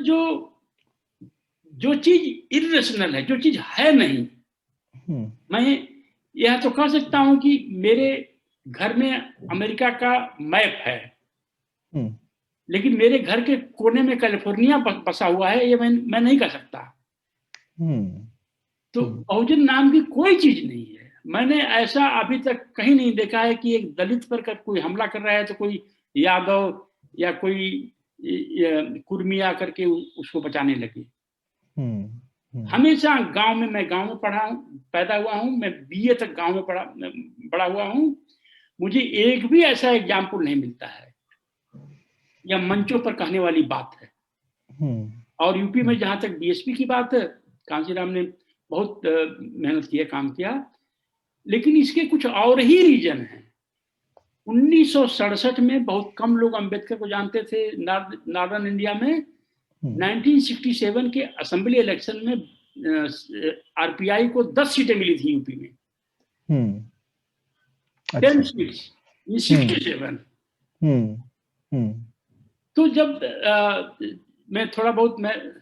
जो चीज इर्रेशनल है, जो चीज है नहीं, मैं यह तो कह सकता हूं कि मेरे घर में अमेरिका का मैप है, लेकिन मेरे घर के कोने में कैलिफोर्निया बसा हुआ है, ये मैं नहीं कह सकता। तो बहुजन नाम की कोई चीज नहीं है। मैंने ऐसा अभी तक कहीं नहीं देखा है कि एक दलित पर कोई हमला कर रहा है तो कोई यादव या कोई कुर्मी आकर के उसको बचाने लगे। हमेशा गांव में, मैं गांव में पैदा हुआ हूं, मैं बीए तक गांव में बड़ा हुआ हूं। मुझे एक भी ऐसा एग्जाम्पल नहीं मिलता है या मंचों पर कहने वाली बात है। और यूपी में जहां तक बीएसपी की बात है, कांशीराम ने बहुत मेहनत किया, काम किया, लेकिन इसके कुछ और ही रीजन हैं। 1967 में बहुत कम लोग अंबेडकर को जानते थे नॉर्दर्न इंडिया में। 1967 के असेंबली इलेक्शन में आरपीआई को 10 सीटें मिली थी यूपी में। 10 सीट्स इन 67। तो जब मैं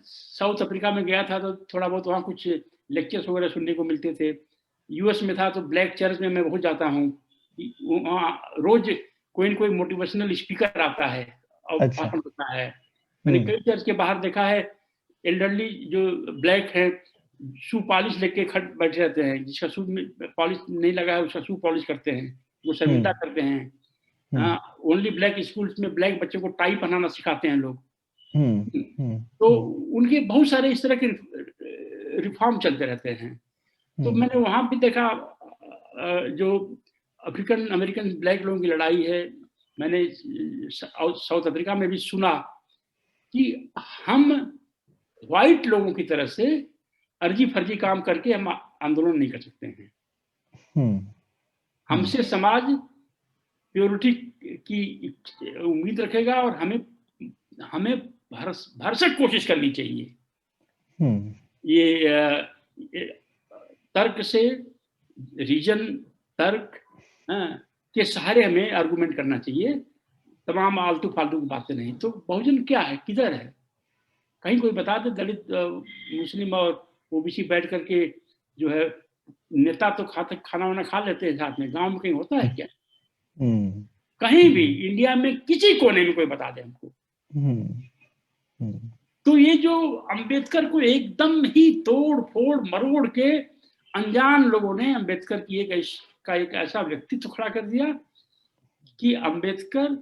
साउथ अफ्रीका में गया था तो थोड़ा बहुत वहाँ कुछ लेक्चर्स वगैरह सुनने को मिलते थे। यूएस में था तो ब्लैक चर्च में मैं बहुत जाता हूँ। वहाँ रोज कोई न कोई मोटिवेशनल स्पीकर आता है और भाषण होता है। मैंने कई चर्च के बाहर देखा है, एल्डरली जो ब्लैक है शू पॉलिश लेके खट बैठे रहते हैं। जिसका शू पॉलिश नहीं लगा है उसका शू पॉलिश करते हैं, वो शर्मिंदा करते हैं। ओनली ब्लैक स्कूल्स में ब्लैक बच्चों को टाई पहनाना सिखाते हैं लोग। तो उनके बहुत सारे इस तरह के रिफॉर्म चलते रहते हैं। तो मैंने वहां भी देखा जो अफ्रीकन अमेरिकन ब्लैक लोगों की लड़ाई है, मैंने साउथ अफ्रीका में भी सुना कि हम व्हाइट लोगों की तरह से अर्जी फर्जी काम करके हम आंदोलन नहीं कर सकते हैं। हमसे समाज प्योरिटी की उम्मीद रखेगा और हमें भरसक कोशिश करनी चाहिए। ये तर्क से, रीजन तर्क के सहारे हमें आर्गुमेंट करना चाहिए, तमाम आलतू फालतू की बातें नहीं। तो बहुजन क्या है, किधर है? कहीं कोई बता दे, दलित मुस्लिम और ओबीसी बैठ करके जो है नेता तो खाना वाना खा लेते हैं साथ में, गांव में कहीं होता है क्या? कहीं भी इंडिया में किसी कोने में कोई बता दे हमको। तो ये जो अंबेडकर को एकदम ही तोड़ फोड़ मरोड़ के अनजान लोगों ने अंबेडकर की एक ऐसा व्यक्तित्व खड़ा कर दिया कि अंबेडकर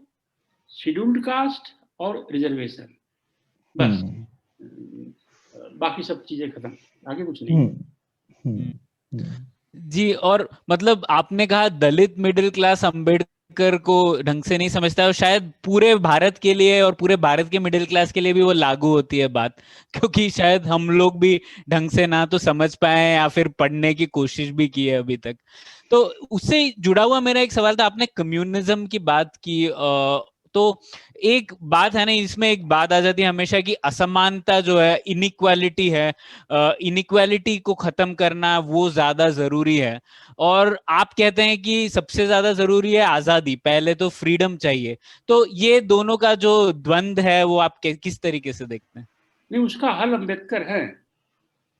शेड्यूल्ड कास्ट और रिजर्वेशन, बस बाकी सब चीजें खत्म, आगे कुछ नहीं। जी, और मतलब आपने कहा दलित मिडिल क्लास अंबेडकर को ढंग से नहीं समझता है, और शायद पूरे भारत के लिए और पूरे भारत के मिडिल क्लास के लिए भी वो लागू होती है बात, क्योंकि शायद हम लोग भी ढंग से ना तो समझ पाए या फिर पढ़ने की कोशिश भी की है अभी तक। तो उससे जुड़ा हुआ मेरा एक सवाल था, आपने कम्युनिज्म की बात की, तो एक बात है ना, इसमें एक बात आ जाती है हमेशा कि असमानता जो है, इनइक्वालिटी है, इनइक्वालिटी को खत्म करना वो ज्यादा जरूरी है, और आप कहते हैं कि सबसे ज्यादा जरूरी है आजादी, पहले तो फ्रीडम चाहिए। तो ये दोनों का जो द्वंद है वो आप किस तरीके से देखते हैं? नहीं, उसका हल अंबेडकर है।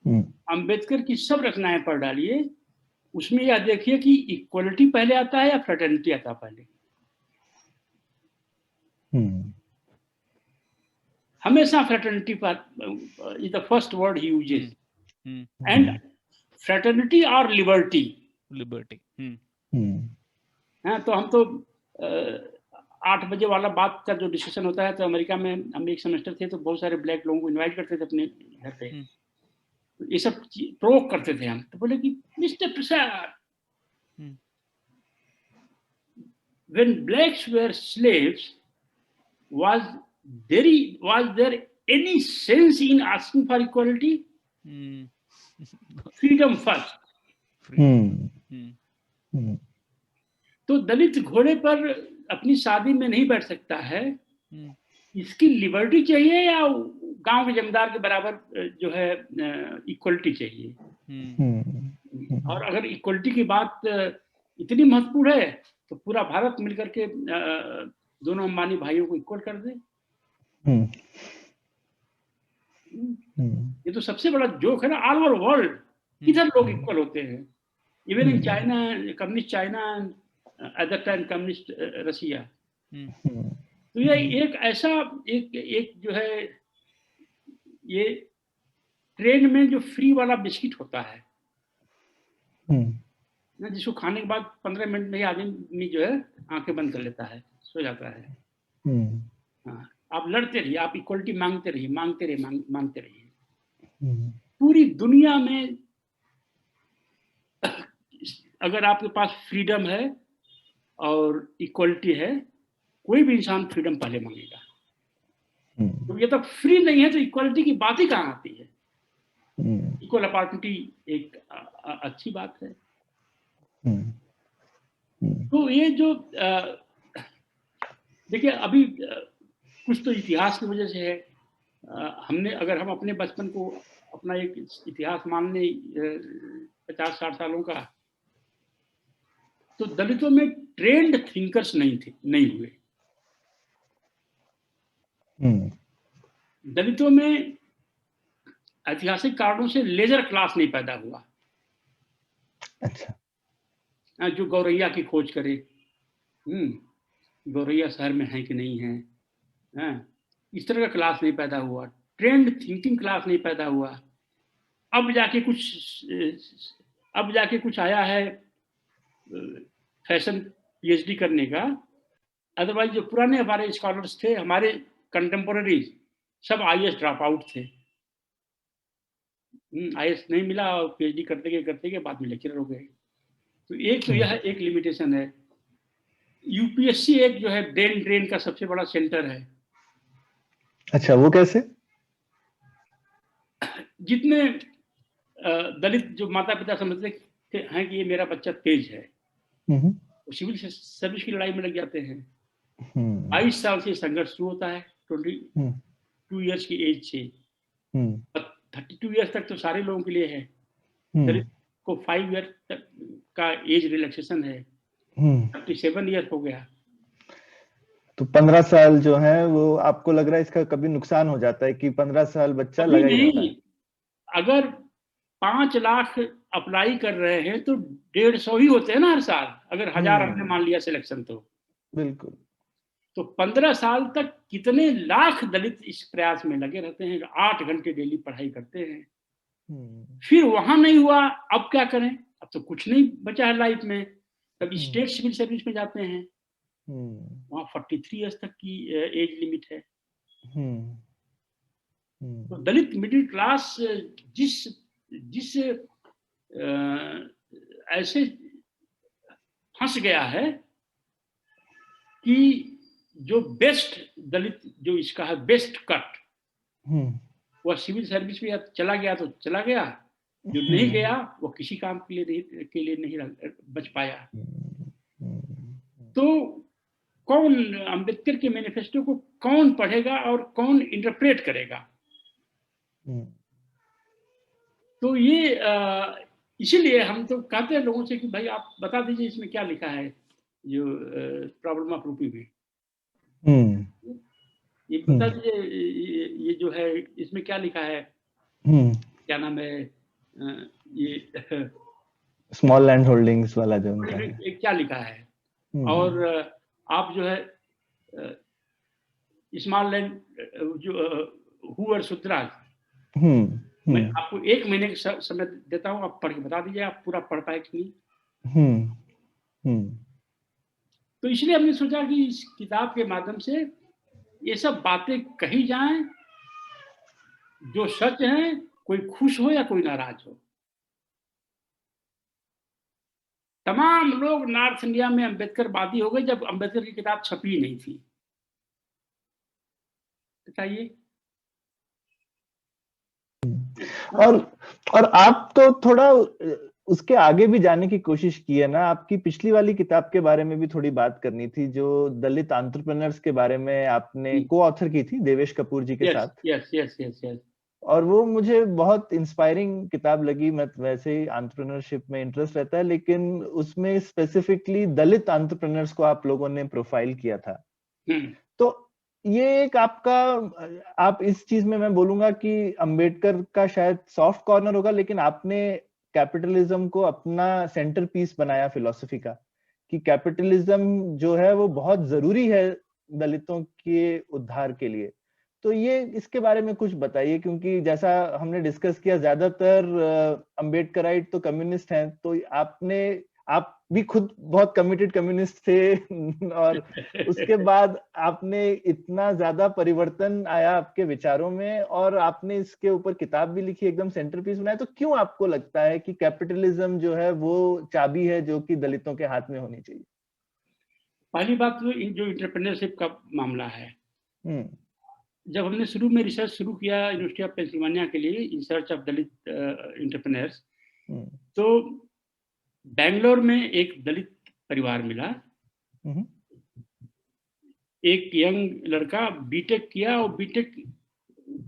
अंबेडकर की सब रचनाएं पढ़ डालिए, उसमें यह देखिए कि इक्वलिटी पहले आता है या फ्रेटर्निटी आता है पहले। हमेशा fraternity is the first word he uses, and fraternity और लिबर्टी। हाँ, तो हम तो 8 बजे वाला बात का जो डिस्कशन होता है, तो अमेरिका में हम एक सेमेस्टर थे, तो बहुत सारे ब्लैक लोगों को इनवाइट करते थे अपने घर पे, ये सब प्रोवोक करते थे हम। तो बोले कि mister Prasad, when blacks were slaves, was there any sense in asking for equality? Freedom first. तो दलित घोड़े पर अपनी शादी में नहीं बैठ सकता है, इसकी लिबर्टी चाहिए या गांव के जमींदार के बराबर जो है इक्वलिटी चाहिए? और अगर इक्वलिटी की बात इतनी महत्वपूर्ण है तो पूरा भारत मिलकर के दोनों अंबानी भाइयों को इक्वल कर दे। ये तो सबसे बड़ा जोक है ना, ऑल ओवर वर्ल्ड किधर लोग इक्वल होते हैं, even in China, communist China, at that time communist Russia. तो ये एक ऐसा एक जो है, ये ट्रेन में जो फ्री वाला बिस्किट होता है ना, जिसको खाने के बाद 15 मिनट में ही आदमी जो है आंखें बंद कर लेता है, सो जाता है। हाँ, आप लड़ते रहिए, आप इक्वलिटी मांगते रहिए, मांगते रहिए। पूरी दुनिया में अगर आपके पास फ्रीडम है और इक्वलिटी है, कोई भी इंसान फ्रीडम पहले मांगेगा। तो ये तो फ्री नहीं है तो इक्वलिटी की बात ही कहाँ आती है? इक्वल अपॉर्चुनिटी एक अच्छी बात है। तो ये जो देखिए अभी कुछ तो इतिहास की वजह से है, हमने अगर हम अपने बचपन को अपना एक इतिहास मान लें 50-60 सालों का, तो दलितों में ट्रेंड थिंकर्स नहीं हुए। दलितों में ऐतिहासिक कारणों से लेजर क्लास नहीं पैदा हुआ। अच्छा, जो गौरैया की खोज करे, गौरैया शहर में है कि नहीं है, इस तरह का क्लास नहीं पैदा हुआ, ट्रेंड थिंकिंग क्लास नहीं पैदा हुआ। अब जाके कुछ आया है फैशन पीएचडी करने का, अदरवाइज जो पुराने हमारे स्कॉलर्स थे, हमारे कंटेम्पोररीज, सब आईएएस ड्रॉप आउट थे। IAS नहीं मिला और PhD करते गए बाद में लेक्चरर हो गए। तो एक तो यह एक लिमिटेशन है। UPSC एक जो है ब्रेन ड्रेन का सबसे बड़ा सेंटर है। अच्छा, वो कैसे? जितने दलित जो माता पिता समझते हैं कि ये मेरा बच्चा तेज है, वो सिविल सर्विस की लड़ाई में लग जाते हैं। 22 साल से संघर्ष शुरू होता है, 22 ईयर्स की एज से। 32 ईयर्स तक तो सारे लोगों के लिए है। दलित को 5 ईयर तक का एज रिलैक्सेशन है। 37 ईयर्स हो गया। तो 15 साल जो है वो आपको लग रहा है इसका कभी नुकसान हो जाता है कि 15 साल बच्चा कभी लगा ही रहता है? नहीं। अगर 5 लाख अप्लाई कर रहे हैं तो 150 ही होते हैं ना हर साल। अगर 1000 हमने मान लिया सिलेक्शन, तो बिल्कुल। तो 15 साल तक कितने लाख दलित इस प्रयास में लगे रहते हैं, 8 घंटे डेली पढ़ाई करते हैं। फिर वहां नहीं हुआ, अब क्या करें? अब तो कुछ नहीं बचा है लाइफ में। तब स्टेट सिविल सर्विस में जाते हैं, वहां 43 ईयर्स तक की एज लिमिट है। तो दलित मिडिल क्लास जिस जिस ऐसे फंस गया है कि जो बेस्ट दलित, जो इसका है बेस्ट कट, वह सिविल सर्विस में चला गया तो चला गया, जो नहीं गया वो किसी काम के लिए नहीं बच पाया। तो कौन अंबेडकर के मैनिफेस्टो को कौन पढ़ेगा और कौन इंटरप्रेट करेगा? तो ये इसीलिए हम तो कहते हैं लोगों से कि भाई आप बता दीजिए इसमें क्या लिखा है, जो प्रॉब्लम ऑफ रूपी में ये बता दीजिए, ये जो है इसमें क्या लिखा है, क्या नाम है ये स्मॉल लैंड होल्डिंग्स वाला जो उनका है, क्या लिखा है। और आप जो है स्मॉल लैंड जो हुअर सुद्राज, मैं आपको 1 महीने का समय देता हूँ, आप पढ़ के बता दीजिए आप पूरा पढ़ पाए कि नहीं। तो इसलिए हमने सोचा कि इस किताब के माध्यम से ये सब बातें कही जाएं, जो सच है, कोई खुश हो या कोई नाराज हो। तमाम लोग नॉर्थ इंडिया में अंबेडकरवादी हो गए जब अंबेडकर की किताब छपी नहीं थी। बताइए। और आप तो थोड़ा उसके आगे भी जाने की कोशिश की है ना। आपकी पिछली वाली किताब के बारे में भी थोड़ी बात करनी थी, जो दलित एंटरप्रेन्योर्स के बारे में आपने को ऑथर की थी देवेश कपूर जी के साथ। Yes yes yes yes. और वो मुझे बहुत इंस्पायरिंग किताब लगी। मैं वैसे ही एंटरप्रेन्योरशिप में इंटरेस्ट रहता है, लेकिन उसमें स्पेसिफिकली दलित एंटरप्रेन्योर्स को आप लोगों ने प्रोफाइल किया था। तो ये एक आपका, आप इस चीज में मैं बोलूंगा कि अंबेडकर का शायद सॉफ्ट कॉर्नर होगा, लेकिन आपने कैपिटलिज्म को अपना सेंटर पीस बनाया फिलॉसफी का, कि कैपिटलिज्म जो है वो बहुत जरूरी है दलितों के उद्धार के लिए। तो ये इसके बारे में कुछ बताइए, क्योंकि जैसा हमने डिस्कस किया ज्यादातर अंबेडकराइट तो कम्युनिस्ट हैं, तो आप भी खुद बहुत कमिटेड कम्युनिस्ट थे और उसके बाद आपने इतना ज्यादा परिवर्तन आया आपके विचारों में और आपने इसके ऊपर किताब भी लिखी, एकदम सेंटर पीस बनाया। तो क्यों आपको लगता है कि कैपिटलिज्म जो है वो चाबी है जो कि दलितों के हाथ में होनी चाहिए? पहली बात तो जो इंटरप्रेन्योरशिप का मामला है, जब हमने शुरू में रिसर्च शुरू किया यूनिवर्सिटी ऑफ पेंसिल्वेनिया के लिए in search of Dalit entrepreneurs, तो बेंगलोर में एक दलित परिवार मिला। एक यंग लड़का बीटेक किया, और बीटेक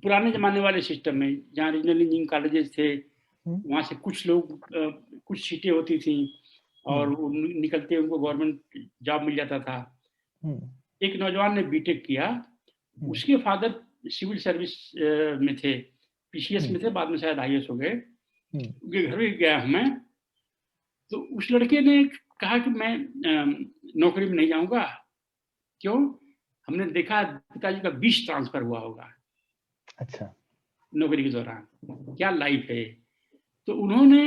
पुराने जमाने वाले सिस्टम में, जहाँ रीजनल इंजीनियरिंग कॉलेजेस थे, वहां से कुछ लोग कुछ सीटें होती थी और वो निकलते उनको गवर्नमेंट जॉब मिल जाता था। एक नौजवान ने बीटेक किया, उसके फादर सिविल सर्विस में थे, पीसीएस में थे, बाद में शायद आईएएस हो गए। उनके घर भी गया मैं, तो उस लड़के ने कहा कि मैं नौकरी में नहीं जाऊंगा। क्यों? हमने देखा पिताजी का 20 ट्रांसफर हुआ होगा। अच्छा। नौकरी के दौरान क्या लाइफ है। तो उन्होंने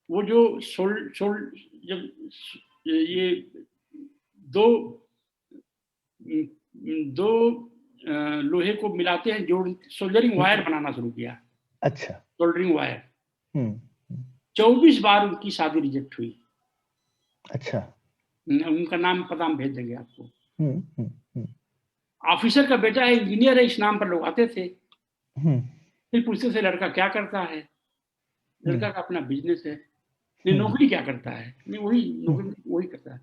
वो जो जब ये दो लोहे को मिलाते हैं, जोड़ सोल्डरिंग वायर बनाना शुरू किया। अच्छा। Soldering wire. 24 हम्म। बार उनकी शादी रिजेक्ट हुई। अच्छा। उनका नाम पता हम भेज देंगे आपको। हम्म। ऑफिसर का बेटा है, इंजीनियर है, इस नाम पर लोग आते थे। हम्म। फिर पूछते थे लड़का क्या करता है, लड़का का अपना बिजनेस है। नहीं, नौकरी क्या करता है, नहीं वही नौकरी वही करता है।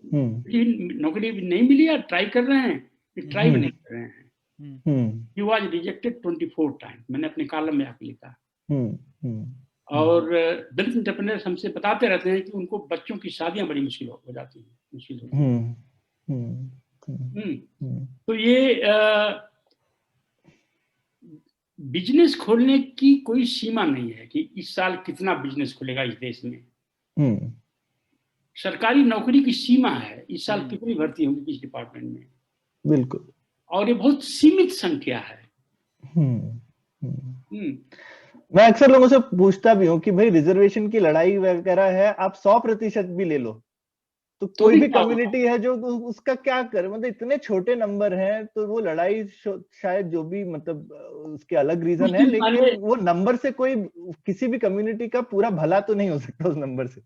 लेकिन नौकरी भी नहीं मिली, या ट्राई कर रहे हैं, ट्राई भी नहीं कर रहे हैं। He was rejected 24 times, मैंने अपने कॉलम में आके लिखा। और दलित एंटरप्रेन्योर्स हमसे बताते रहते हैं कि उनको बच्चों की शादियां बड़ी मुश्किल हो जाती हैं, मुश्किल हो। तो ये बिजनेस खोलने की कोई सीमा नहीं है कि इस साल कितना बिजनेस खुलेगा इस देश में। सरकारी नौकरी की सीमा है, इस साल कितनी भर्ती होगी किस डिपार्टमेंट में। बिल्कुल। और ये बहुत सीमित संख्या है। मैं अक्सर लोगों से पूछता भी हूँ कि भाई रिजर्वेशन की लड़ाई वगैरह है, आप 100% भी ले लो, तो कोई भी कम्युनिटी है जो उसका क्या करे, मतलब इतने छोटे नंबर हैं, तो वो लड़ाई शायद जो भी मतलब उसके अलग रीजन है, लेकिन वो नंबर से कोई किसी भी कम्युनिटी का पूरा भला तो नहीं हो सकता उस नंबर से।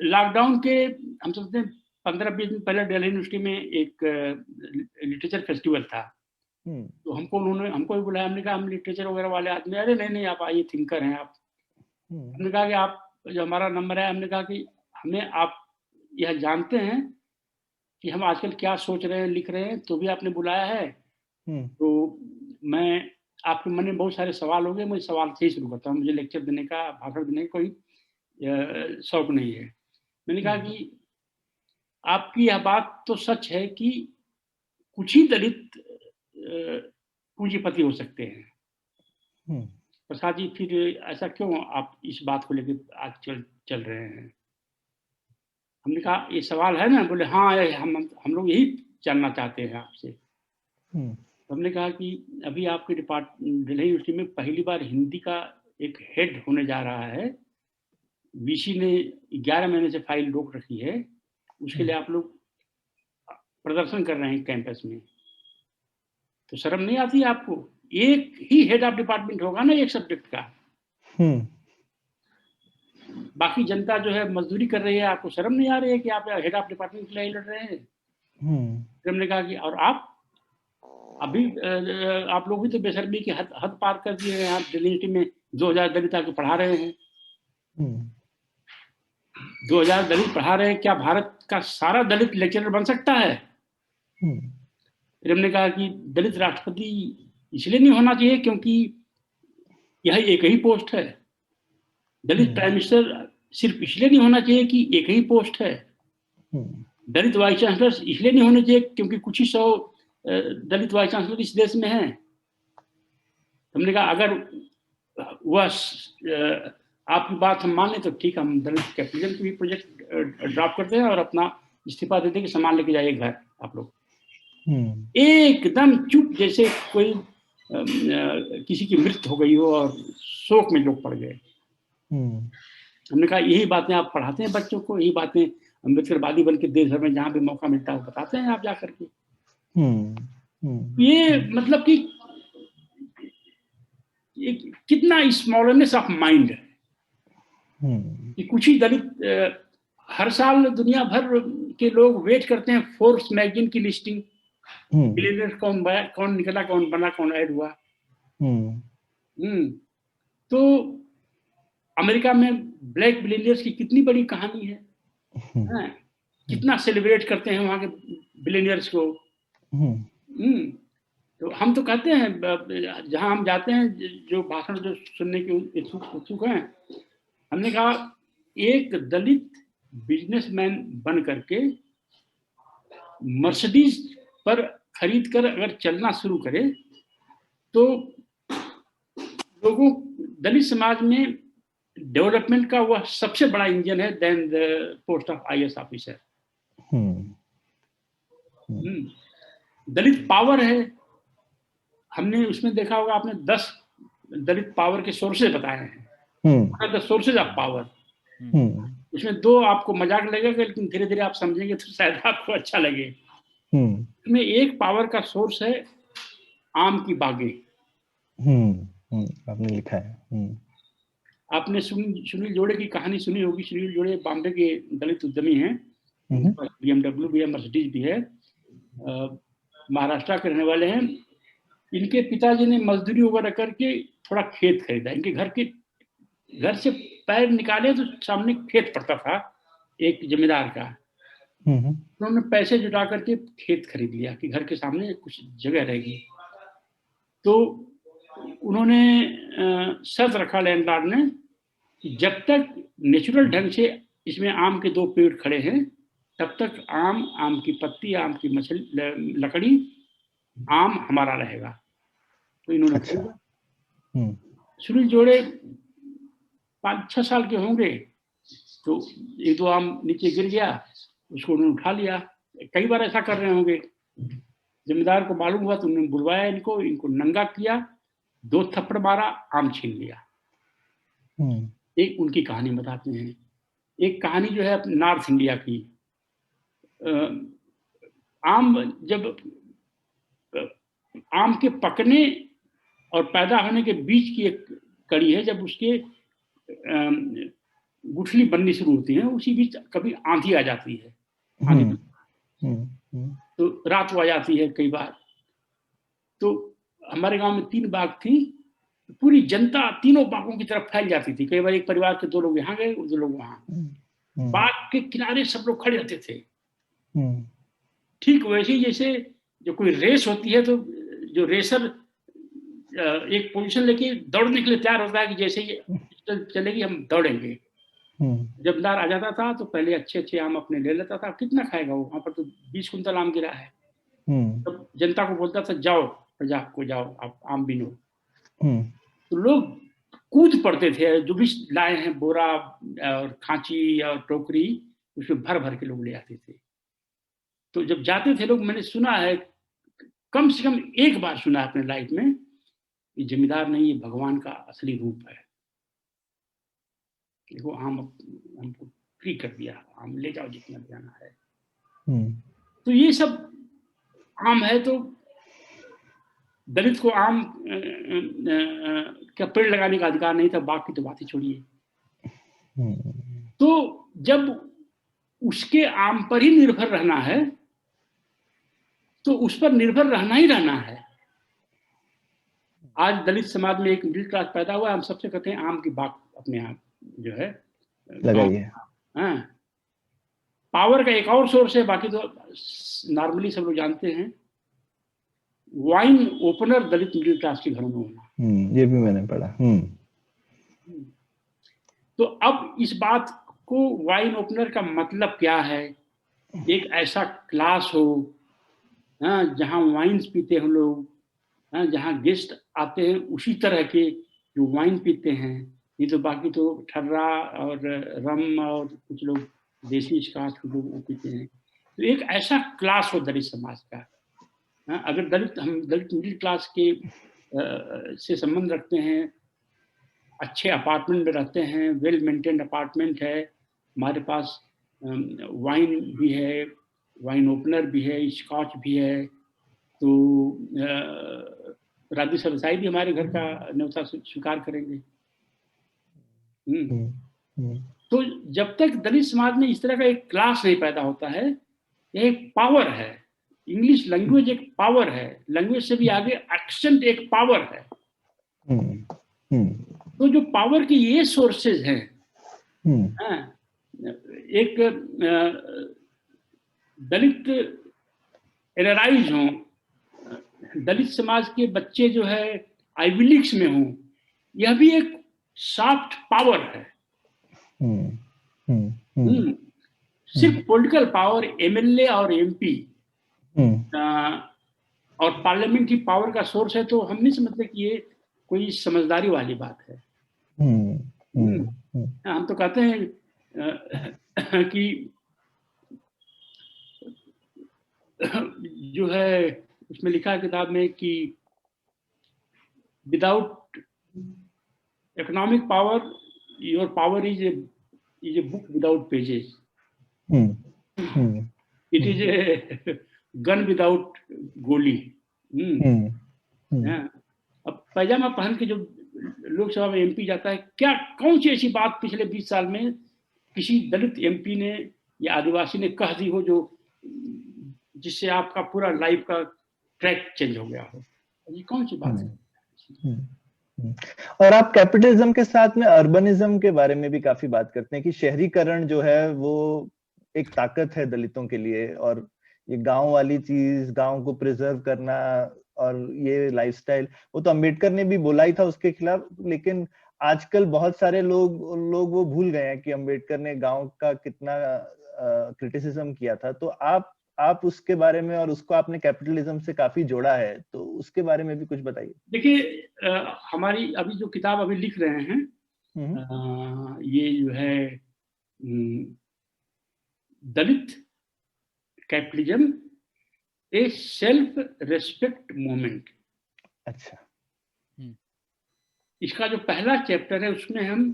लॉकडाउन के हम समझते हैं 15-20 दिन पहले दिल्ली यूनिवर्सिटी में एक लिटरेचर फेस्टिवल था। तो हमको भी बुलाया, हमने कहा हम लिटरेचर वगैरह वाले आदमी, अरे नहीं आप आइए, थिंकर हैं आप। हमने कहा कि आप जो हमारा नंबर है, हमने कहा कि हमें आप यह जानते हैं कि हम आजकल क्या सोच रहे हैं, लिख रहे हैं, तो भी आपने बुलाया है। तो मैं आपके मन में बहुत सारे सवाल होंगे, मैं सवाल से ही शुरू करता हूँ। मुझे लेक्चर देने का, भाषण देने का कोई शौक नहीं है। मैंने कहा कि आपकी यह बात तो सच है कि कुछ ही दलित पूंजीपति हो सकते हैं। प्रसाद जी, फिर ऐसा क्यों आप इस बात को लेकर आज चल रहे हैं? हमने कहा ये सवाल है ना, बोले हाँ हम लोग यही जानना चाहते हैं आपसे। हमने कहा कि अभी आपके दिल्ली यूनिवर्सिटी में पहली बार हिंदी का एक हेड होने जा रहा है। वीसी ने 11 महीने से फाइल रोक रखी है, उसके लिए आप लोग प्रदर्शन कर रहे हैं कैंपस में, तो शर्म नहीं आती है आपको? एक ही हेड ऑफ डिपार्टमेंट होगा ना एक सब्जेक्ट का, बाकी जनता जो है मजदूरी कर रही है, आपको शर्म नहीं आ रही है कि आप हेड ऑफ डिपार्टमेंट के लिए लड़ रहे हैं? हमने कहा कि और आप अभी आप लोग भी तो बेशर्मी की हद पार कर दिए हैं। आप दिल्ली यूनिवर्सिटी में 2000 दलित आके पढ़ा रहे हैं। 2000 दलित पढ़ा रहे हैं, क्या भारत का सारा दलित लेक्चरर बन सकता है? फिर हमने कहा कि दलित राष्ट्रपति इसलिए नहीं होना चाहिए क्योंकि यह एक ही पोस्ट है। दलित प्राइम मिनिस्टर सिर्फ इसलिए नहीं होना चाहिए कि एक ही पोस्ट है। दलित वाइस चांसलर इसलिए नहीं होने चाहिए क्योंकि कुछ ही 100 दलित वाइस चांसलर इस देश में हैं। हमने कहा अगर वह आपकी बात हम मान लें तो ठीक, हम दलित कैपिटल की भी प्रोजेक्ट ड्रॉप करते हैं और अपना इस्तीफा देते हैं कि सामान लेके जाइए घर आप लोग। एकदम चुप, जैसे कोई किसी की मृत्यु हो गई हो और शोक में लोग पड़ गए। हमने कहा यही बातें आप पढ़ाते हैं बच्चों को, यही बातें अम्बेडकरवादी बन के देश भर में जहाँ भी मौका मिलता है बताते हैं आप जा करके। ये मतलब कि कितना स्मॉलनेस ऑफ माइंड है कि कुछ ही दलित हर साल दुनिया भर के लोग वेट करते हैं फोर्ब्स मैगजीन की लिस्टिंग, बिलियनियर कौन निकला, कौन बना, कौन ऐड हुआ। तो अमेरिका में ब्लैक बिलियनियर्स की कितनी बड़ी कहानी है, कितना सेलिब्रेट करते हैं वहां के बिलियनियर्स को। तो हम तो कहते हैं जहां हम जाते हैं, जो भाषण जो सुनने के उत्सुक हैं, हमने कहा एक दलित बिजनेसमैन बन करके मर्सिडीज पर खरीद कर अगर चलना शुरू करे तो लोगों, दलित समाज में डेवलपमेंट का वह सबसे बड़ा इंजन है then the post of IAS officer. Dalit power है। हमने उसमें देखा होगा आपने 10 दलित पावर के सोर्सेज बताए हैं, द सोर्सेज ऑफ पावर। उसमें 2 आपको मजाक लगेगा, लेकिन धीरे धीरे आप समझेंगे तो शायद आपको अच्छा लगे। इसमें एक पावर का सोर्स है आम की बागें। आपने लिखा है। आपने सुनील जोड़े की कहानी सुनी होगी। सुनील जोड़े बॉम्बे के दलित उद्यमी हैं, BMW भी है, मर्सिडीज भी है, महाराष्ट्र के रहने वाले हैं। इनके पिताजी ने मजदूरी वगैरह करके थोड़ा खेत खरीदा। इनके घर से पैर निकाले तो सामने खेत पड़ता था एक जमींदार का। उन्होंने पैसे जुटा करके खेत खरीद लिया कि घर के सामने कुछ जगह रहेगी। तो उन्होंने शर्त रखा लैंडलॉर्ड ने कि जब तक नेचुरल ढंग से इसमें आम के 2 पेड़ खड़े हैं तब तक आम की पत्ती, आम की लकड़ी, आम हमारा रहेगा। तो इन्होंने खरीदा। सुनील जोड़े 5-6 साल के होंगे तो 1-2 आम नीचे गिर गया, उसको उन्होंने उठा लिया। कई बार ऐसा कर रहे होंगे। जमींदार को मालूम हुआ तो उन्होंने बुलवाया इनको नंगा किया, 2 थप्पड़ मारा, आम छीन लिया। एक उनकी कहानी बताते हैं। एक कहानी जो है नॉर्थ इंडिया की, आम के पकने और पैदा होने के बीच की एक कड़ी है। जब उसके गुठली बननी शुरू होती है, उसी बीच कभी आंधी आ जाती है। तो रात को आ जाती है कई बार। तो हमारे गांव में 3 बाग थी। पूरी जनता तीनों बागों की तरफ फैल जाती थी। कई बार एक परिवार के 2 लोग यहाँ गए, 2 लोग वहां। बाग के किनारे सब लोग खड़े रहते थे। ठीक वैसे ही जैसे जो कोई रेस होती है तो जो रेसर एक पोजीशन लेके दौड़ने के लिए तैयार होता है कि जैसे ही चलेगी हम दौड़ेंगे। जब दार आ जाता था तो पहले अच्छे आम अपने ले लेता था। कितना खाएगा वो? वहां पर तो 20 कुंतल आम गिरा है। तब जनता को बोलता था जाओ प्रजा को, जाओ आप आम बीनो। तो लोग कूद पड़ते थे। जो भी लाए हैं बोरा और खांची और टोकरी, उसमें भर भर के लोग ले आते थे। तो जब जाते थे लोग, मैंने सुना है, कम से कम एक बार सुना है अपने लाइफ में, कि जमींदार नहीं, ये भगवान का असली रूप है। देखो आम हमको फ्री कर दिया, आम ले जाओ जितना जाना है। तो ये सब आम है। तो दलित को आम का पेड़ लगाने का अधिकार नहीं था, बाग की तो बात ही छोड़िए। तो जब उसके आम पर ही निर्भर रहना है तो उस पर निर्भर रहना ही रहना है। आज दलित समाज में एक मिडिल क्लास पैदा हुआ। हम सबसे कहते हैं आम की बाग अपने आप जो है लगाइए। पावर का एक और सोर्स है, बाकी तो नॉर्मली सब लोग जानते हैं, वाइन ओपनर दलित मिडिल क्लास के घरों में होना। ये भी मैंने पढ़ा। तो अब इस बात को, वाइन ओपनर का मतलब क्या है? एक ऐसा क्लास हो जहां वाइन्स पीते हैं लोग, जहां गेस्ट आते हैं उसी तरह के जो वाइन पीते हैं। ये तो बाकी तो ठर्रा और रम और कुछ लोग देसी स्कॉच लोग पीते हैं। तो एक ऐसा क्लास हो दलित समाज का। अगर हम दलित मिडिल क्लास के से संबंध रखते हैं, अच्छे अपार्टमेंट में रहते हैं, वेल मेंटेन्ड अपार्टमेंट है, हमारे पास वाइन भी है, वाइन ओपनर भी है, स्कॉच भी है, तो राजू सरसाई भी हमारे घर का न्योता स्वीकार करेंगे। तो जब तक दलित समाज में इस तरह का एक क्लास नहीं पैदा होता है, एक पावर है। इंग्लिश लैंग्वेज एक पावर है, लैंग्वेज से भी आगे एक्सेंट एक पावर है। तो जो पावर की ये सोर्सेज हैं, एक दलित एनआरआईज हों, दलित समाज के बच्चे जो है आईवी लीग्स में हों, यह भी एक सॉफ्ट पावर है। सिर्फ पॉलिटिकल पावर, एमएलए और एमपी और पार्लियामेंट की पावर का सोर्स है, तो हम नहीं समझते कि ये कोई समझदारी वाली बात है। हम तो कहते हैं कि जो है उसमें लिखा है किताब में कि without economic power your power is a book without pages, it is a gun without गोली। अब पैजामा पहन के जो लोकसभा में एमपी जाता है, क्या कौन सी ऐसी बात पिछले 20 साल में किसी दलित एमपी ने या आदिवासी ने कह दी हो जो जिससे आपका पूरा लाइफ का ट्रैक चेंज हो गया हो? ये कौन सी बात है? और आप कैपिटलिज्म के साथ में अर्बनिज्म के बारे में भी काफी बात करते हैं कि शहरीकरण जो है वो एक ताकत है दलितों के लिए, और ये गांव वाली चीज, गांव को प्रिजर्व करना और ये लाइफस्टाइल, वो तो अंबेडकर ने भी बोला ही था उसके खिलाफ, लेकिन आजकल बहुत सारे लोग वो भूल गए हैं कि अंबेडकर ने गांव का कितना क्रिटिसिज्म किया था। तो आप उसके बारे में, और उसको आपने कैपिटलिज्म से काफी जोड़ा है, तो उसके बारे में भी कुछ बताइए। देखिए, हमारी अभी जो किताब अभी लिख रहे हैं, ये जो है Dalit capitalism a self respect movement. अच्छा। इसका जो पहला चैप्टर है उसमें हम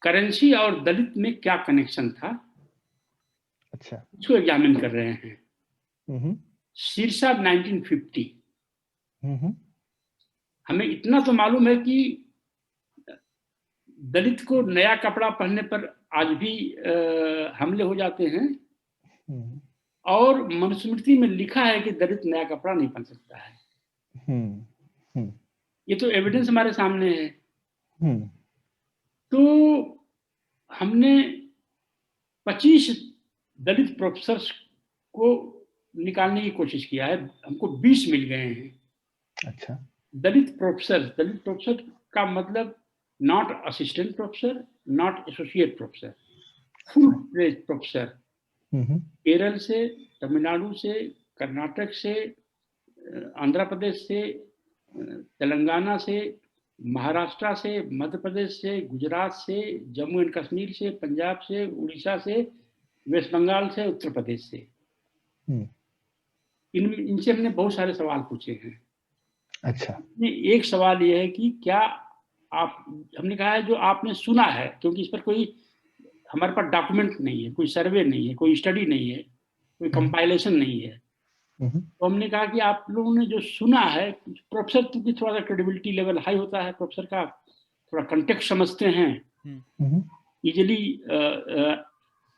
करेंसी और दलित में क्या कनेक्शन था, अच्छा, उसको एग्जामिन कर रहे हैं। शीर्षक 1950। हमें इतना तो मालूम है कि दलित को नया कपड़ा पहनने पर आज भी हमले हो जाते हैं, और मनुस्मृति में लिखा है कि दलित नया कपड़ा नहीं पहन सकता है। ये तो एविडेंस हमारे सामने है। तो हमने 25 दलित प्रोफेसर्स को निकालने की कोशिश किया है, हमको 20 मिल गए हैं। अच्छा। दलित प्रोफेसर का मतलब not assistant professor, not associate professor, full fledged professor. Kerala से, तमिलनाडु से, कर्नाटक से, आंध्र प्रदेश से, तेलंगाना से, महाराष्ट्र से, मध्य प्रदेश से, गुजरात से, जम्मू एंड कश्मीर से, पंजाब से, उड़ीसा से, वेस्ट बंगाल से, उत्तर प्रदेश से। इनसे हमने बहुत सारे सवाल पूछे हैं। अच्छा। एक सवाल ये है कि क्या आप, हमने कहा है जो आपने सुना है, क्योंकि इस पर कोई हमारे पास डॉक्यूमेंट नहीं है, कोई सर्वे नहीं है, कोई स्टडी नहीं है, कोई कंपाइलेशन नहीं है। तो हमने कहा कि आप लोगों ने जो सुना है, प्रोफेसर की थोड़ा सा क्रेडिबिलिटी लेवल हाई होता है, प्रोफेसर का थोड़ा कंटेक्स्ट समझते हैं, इजीली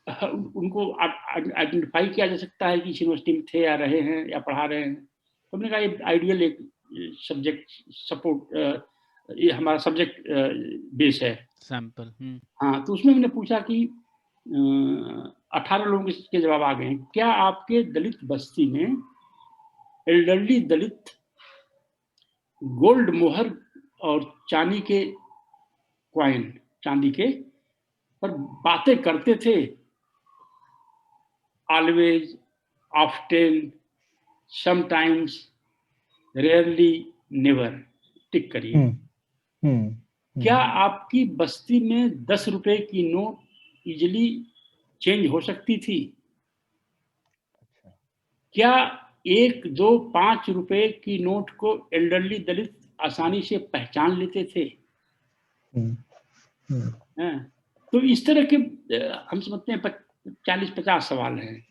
उनको आइडेंटिफाई किया जा सकता है कि इस यूनिवर्सिटी में थे या रहे हैं या पढ़ा रहे हैं। तो हमने कहा ये आइडियल एक सब्जेक्ट सपोर्ट, ये हमारा सब्जेक्ट बेस है सैंपल। हाँ, तो उसमें हमने पूछा कि 18 लोगों के जवाब आ गए हैं। क्या आपके दलित बस्ती में एल्डरली दलित गोल्ड मोहर और चांदी के कॉइन, चांदी के पर बातें करते थे? Always, often, sometimes, rarely, never. Tick करिए। क्या आपकी बस्ती में 10 रुपए की नोट इजिली चेंज हो सकती थी? क्या 1, 2, 5 रुपए की नोट को एल्डरली दलित आसानी से पहचान लेते थे? तो इस तरह के हम समझते हैं 40-50 सवाल हैं।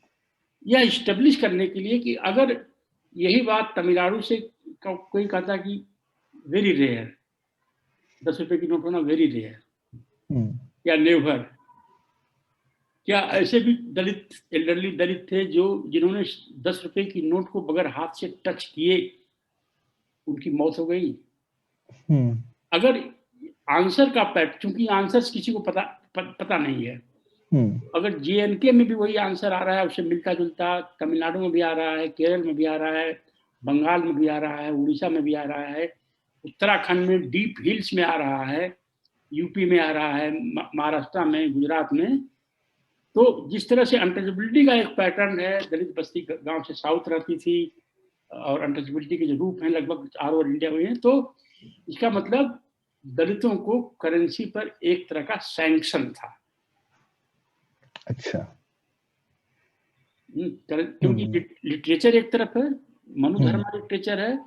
यह इस्टेब्लिश करने के लिए कि अगर यही बात तमिलनाडु से कोई कहता कि वेरी रेयर, 10 रुपए की नोट होना वेरी रेयर या नेवर, क्या ऐसे भी दलित, एल्डरली दलित थे जिन्होंने 10 रुपए की नोट को बगैर हाथ से टच किए उनकी मौत हो गई? अगर आंसर का पैट, चूंकि आंसर्स किसी को पता नहीं है, अगर JNK में भी वही आंसर आ रहा है, उससे मिलता जुलता तमिलनाडु में भी आ रहा है, केरल में भी आ रहा है, बंगाल में भी आ रहा है, उड़ीसा में भी आ रहा है, उत्तराखंड में डीप हिल्स में आ रहा है, यूपी में आ रहा है, महाराष्ट्र में, गुजरात में, तो जिस तरह से अनटचेबिलिटी का एक पैटर्न है, दलित बस्ती गांव से साउथ रहती थी और अनटचेबिलिटी के जो रूप हैं लगभग ऑल ओवर इंडिया हुए हैं, तो इसका मतलब दलितों को करेंसी पर एक तरह का सैंक्शन था। अच्छा। क्योंकि लिटरेचर एक तरफ है, मनुधर्म लिटरेचर है,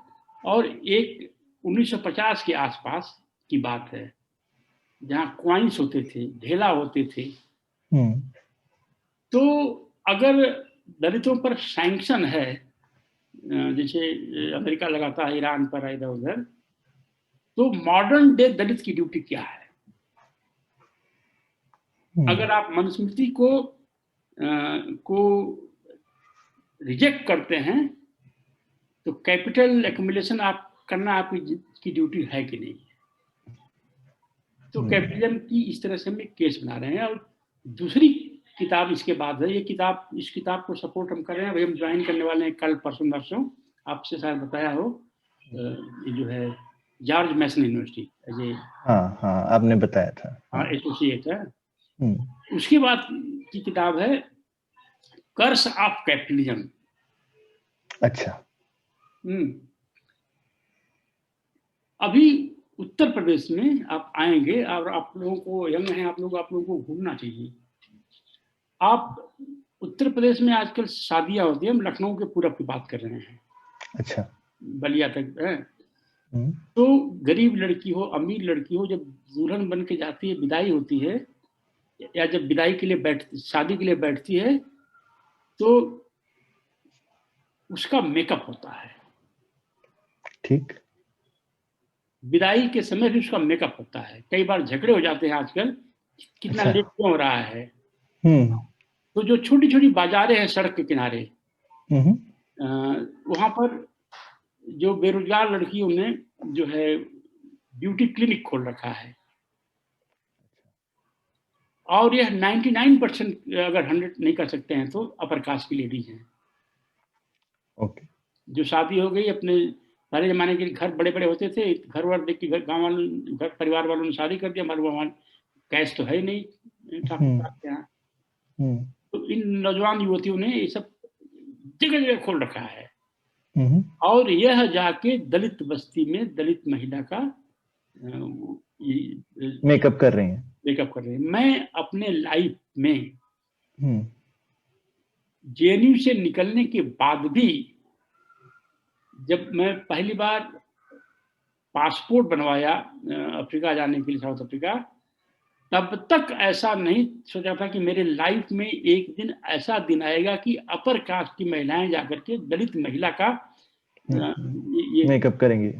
और एक 1950 के आसपास की बात है जहां क्वाइंस होते थे, ढेला होते थे। तो अगर दलितों पर सैंक्शन है जैसे अमेरिका लगाता है ईरान पर इधर उधर, तो मॉडर्न डे दलित की ड्यूटी क्या है? अगर आप मनुस्मृति को रिजेक्ट करते हैं तो कैपिटल एक्युमुलेशन आप करना आपकी ड्यूटी है कि नहीं? तो कैपिटलिज्म की इस तरह से हम एक केस बना रहे हैं। और दूसरी किताब इसके बाद है, इस किताब को सपोर्ट हम कर रहे हैं, अभी हम ज्वाइन करने वाले हैं कल परसों नरसों, आपसे शायद बताया हो, ये जो है जॉर्ज मैसन यूनिवर्सिटी, ये हाँ आपने बताया था, हाँ एसोसिएट है। उसके बाद की किताब है कर्स ऑफ कैपिटलिज्म। अच्छा। अभी उत्तर प्रदेश में आप आएंगे और आप लोगों को यंग हैं, आप लोगों को घूमना चाहिए। आप उत्तर प्रदेश में आजकल शादियां होती है, हम लखनऊ के पूरब की बात कर रहे हैं, अच्छा, बलिया तक है। तो गरीब लड़की हो अमीर लड़की हो, जब दुल्हन बन के जाती है, विदाई होती है, या जब विदाई के लिए शादी के लिए बैठती है, तो उसका मेकअप होता है। ठीक, विदाई के समय भी उसका मेकअप होता है। कई बार झगड़े हो जाते हैं आजकल, कितना लेट क्यों हो रहा है। तो जो छोटी छोटी बाजारें हैं सड़क के किनारे, वहां पर जो बेरोजगार लड़कियों ने जो है ब्यूटी क्लिनिक खोल रखा है, और यह 99% अगर 100 नहीं कर सकते हैं तो अपर कास्ट की लेडीज हैं। ओके, जो शादी हो गई, अपने पहले जमाने के घर बड़े बड़े होते थे, घर वार देख के गाँव वालों, घर परिवार वालों ने शादी कर दिया, हमारे वहाँ कैश तो है नहीं ठाकुर के यहाँ। तो इन नौजवान युवतियों ने ये सब जगह जगह खोल रखा है, और यह जाके दलित बस्ती में दलित महिला का मेकअप कर रही हैं। मैं अपने लाइफ में जेएनयू से निकलने के बाद भी, जब मैं पहली बार पासपोर्ट बनवाया अफ्रीका जाने के लिए, साउथ अफ्रीका, तब तक ऐसा नहीं सोचा था कि मेरे लाइफ में एक दिन ऐसा दिन आएगा कि अपर कास्ट की महिलाएं जाकर के दलित महिला का ये मेकअप करेंगी।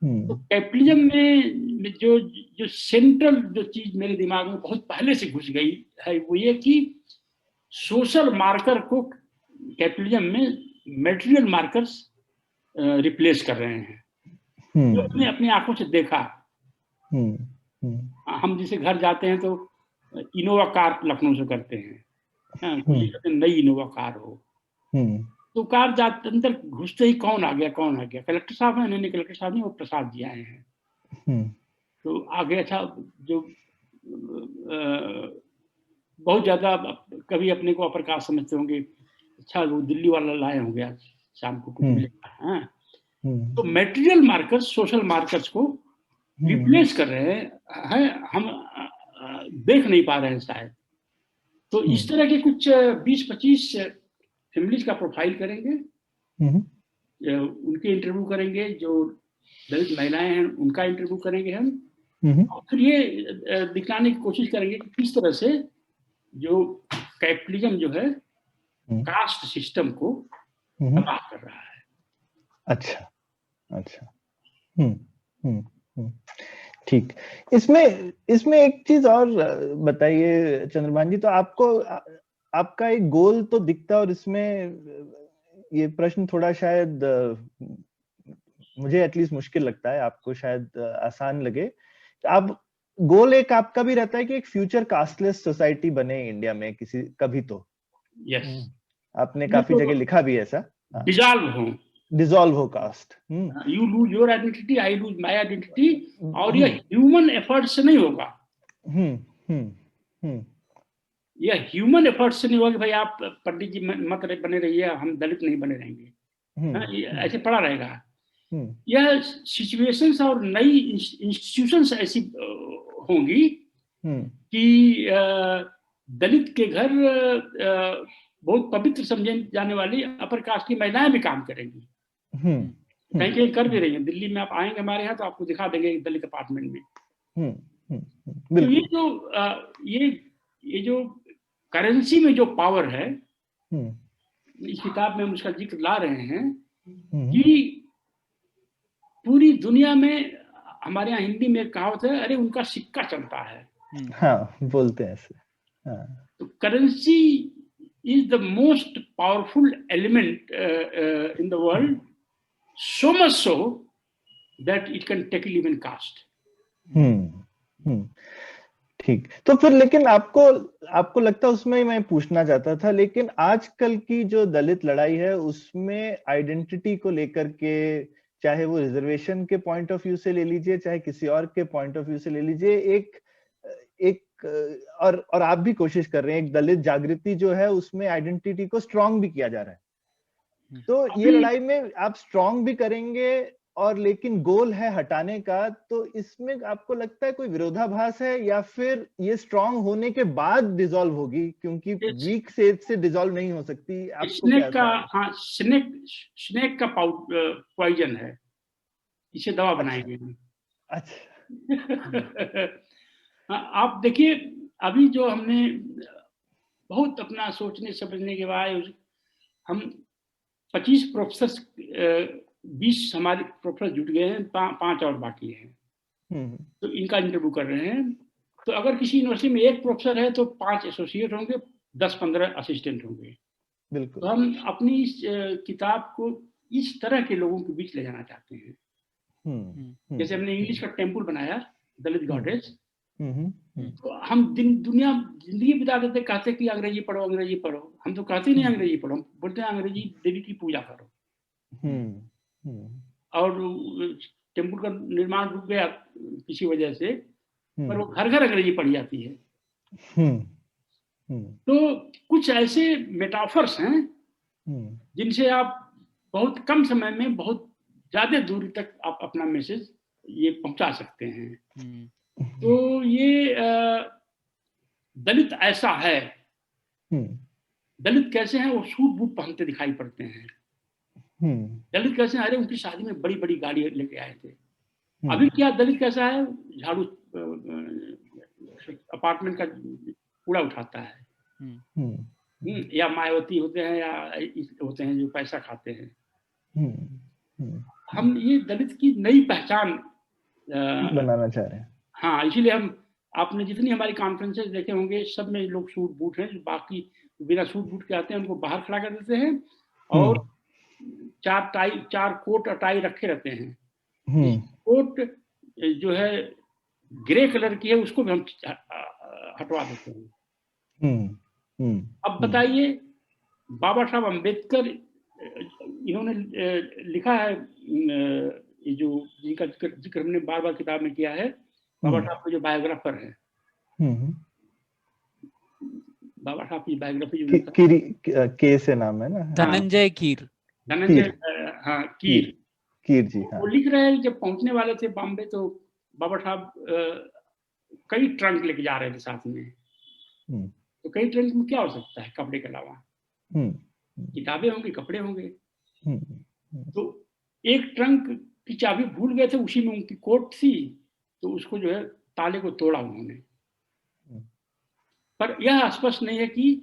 तो कैपिटलिज्म में जो सेंट्रल जो चीज मेरे दिमाग में बहुत पहले से घुस गई है, वो ये कि सोशल मार्कर को कैपिटलिज्म में मटेरियल मार्कर्स रिप्लेस कर रहे हैं। जो हमने अपनी आंखों से देखा, हम जिसे घर जाते हैं तो इनोवा कार लखनऊ से करते हैं, नई इनोवा कार हो, तो कार जाते अंदर घुसते ही कौन आ गया, कलेक्टर साहब हैं, नहीं कलेक्टर साहब नहीं, वो प्रसाद जी आए हैं। तो आगे अच्छा, जो बहुत ज्यादा कभी अपने को अपर कास्ट समझते होंगे, अच्छा वो दिल्ली वाला लाए होंगे, आज शाम को कुछ मिलेगा। तो मटेरियल मार्कर्स सोशल मार्कर्स को रिप्लेस कर रहे हैं, हम देख नहीं पा रहे हैं शायद। तो इस तरह के कुछ 20-25 फैमिलीज का प्रोफाइल करेंगे, उनके इंटरव्यू करेंगे, जो दलित महिलाएं हैं उनका इंटरव्यू करेंगे हम, और फिर ये दिखाने की कोशिश करेंगे कि किस तरह से जो कैपिटलिज्म जो है कास्ट सिस्टम को तबाह कर रहा है। अच्छा। ठीक। इसमें एक चीज और बताइए चंद्रभान जी, तो आपका एक गोल तो दिखता है, और इसमें ये प्रश्न थोड़ा शायद मुझे एटलीस्ट मुश्किल लगता है, आपको शायद आसान लगे। आप गोल एक आपका भी रहता है कि एक फ्यूचर कास्टलेस सोसाइटी बने इंडिया में कभी तो। यस, आपने काफी जगह लिखा भी है ऐसा। डिसॉल्व हो caste, you lose your identity, I lose my identity, और ये ह्यूमन एफर्ट से नहीं होगा। यह ह्यूमन एफर्ट से नहीं होगा कि भाई आप पंडित जी मत बने रहिए, हम दलित नहीं बने रहेंगे, ऐसे पड़ा रहेगा। यह सिचुएशंस और नई इंस्टीट्यूशंस ऐसी होंगी कि दलित के घर बहुत पवित्र समझे जाने वाली अपर कास्ट की महिलाएं भी काम करेंगी, कहीं कहीं कर भी रही हैं। दिल्ली में आप आएंगे हमारे यहाँ तो आपको दिखा देंगे एक दलित अपार्टमेंट में। तो ये जो करेंसी में जो पावर है, इस किताब में हम उसका जिक्र ला रहे हैं कि पूरी दुनिया में, हमारे यहाँ हिंदी में कहावत है, अरे उनका सिक्का चलता है। हाँ, बोलते हैं ऐसे। हाँ। तो currency is the most powerful element in the world, so much so that it can tackle even caste. ठीक। तो फिर लेकिन आपको लगता है, उसमें मैं पूछना चाहता था, लेकिन आजकल की जो दलित लड़ाई है उसमें आइडेंटिटी को लेकर के, चाहे वो रिजर्वेशन के पॉइंट ऑफ व्यू से ले लीजिए, चाहे किसी और के पॉइंट ऑफ व्यू से ले लीजिए, एक और आप भी कोशिश कर रहे हैं, एक दलित जागृति जो है उसमें आइडेंटिटी को स्ट्रांग भी किया जा रहा है। तो ये लड़ाई में आप स्ट्रांग भी करेंगे, और लेकिन गोल है हटाने का, तो इसमें आपको लगता है कोई विरोधाभास है, या फिर ये स्ट्रांग होने के बाद डिसॉल्व होगी, क्योंकि वीक से डिसॉल्व नहीं हो सकती? आपको स्नेक का, हाँ, स्नेक का पॉइजन है, इसे दवा बनाएंगे हम। अच्छा। हाँ, आप देखिए, अभी जो हमने बहुत अपना सोचने समझने के बाद हम 25 प्रोफेसर, 20 हमारे प्रोफेसर जुट गए हैं, 5 और बाकी हैं। तो इनका इंटरव्यू कर रहे हैं। तो अगर किसी यूनिवर्सिटी में 1 प्रोफेसर है तो 5 एसोसिएट होंगे, 10-15 असिस्टेंट होंगे। बिल्कुल। तो हम अपनी इस किताब को इस तरह के लोगों के बीच ले जाना चाहते हैं। जैसे हमने इंग्लिश का टेम्पल बनाया, दलित गॉडेस, तो हम दुनिया जिंदगी बिता देते, कहते कि अंग्रेजी पढ़ो, अंग्रेजी पढ़ो। हम तो कहते नहीं अंग्रेजी पढ़ो, बोलते हैं अंग्रेजी देवी की पूजा करो। और टेम्पल का निर्माण रुक गया किसी वजह से, पर वो घर घर अंग्रेजी पढ़ी जाती है। तो कुछ ऐसे मेटाफर्स हैं जिनसे आप बहुत कम समय में बहुत ज्यादा दूरी तक आप अपना मैसेज ये पहुंचा सकते हैं। तो ये दलित ऐसा है। दलित कैसे हैं? वो सूट बूट पहनते दिखाई पड़ते हैं। दलित कैसे हैं? अरे उनकी शादी में बड़ी बड़ी गाड़ी लेके आए थे। अभी क्या दलित कैसा है? झाड़ू अपार्टमेंट का कूड़ा उठाता है। या मायावती होते हैं, या होते हैं जो पैसा खाते हैं। हम ये दलित की नई पहचान बनाना चाह रहे हैं। हाँ, इसीलिए आपने जितनी हमारी कॉन्फ्रेंसेस देखे होंगे, सब में लोग सूट बूट हैं। बाकी बिना सूट बूट के आते हैं, उनको बाहर खड़ा कर देते हैं और 4 कोट और टाई रखे रहते हैं। कोट जो है ग्रे कलर की है, उसको भी हम हटवा देते हैं। अब बताइए, बाबा साहब अम्बेडकर, इन्होंने लिखा है, ये जो जिनका जिक्र हमने बार बार किताब में किया है, बाबा साहब के जो बायोग्राफर है, बाबा साहब की बायोग्राफी जो के से नाम है ना, धनंजय कीर। हाँ, कीर जी। हाँ। वो लिख रहे हैं, जब पहुंचने वाले थे बॉम्बे तो बाबा साहब कई ट्रंक लेके जा रहे थे साथ में। तो कई ट्रंक में क्या हो सकता है कपड़े के अलावा? किताबें होंगी, कपड़े होंगे। तो एक ट्रंक की चाबी भूल गए थे, उसी में उनकी कोट थी, तो उसको जो है ताले को तोड़ा उन्होंने। पर यह स्पष्ट नहीं है कि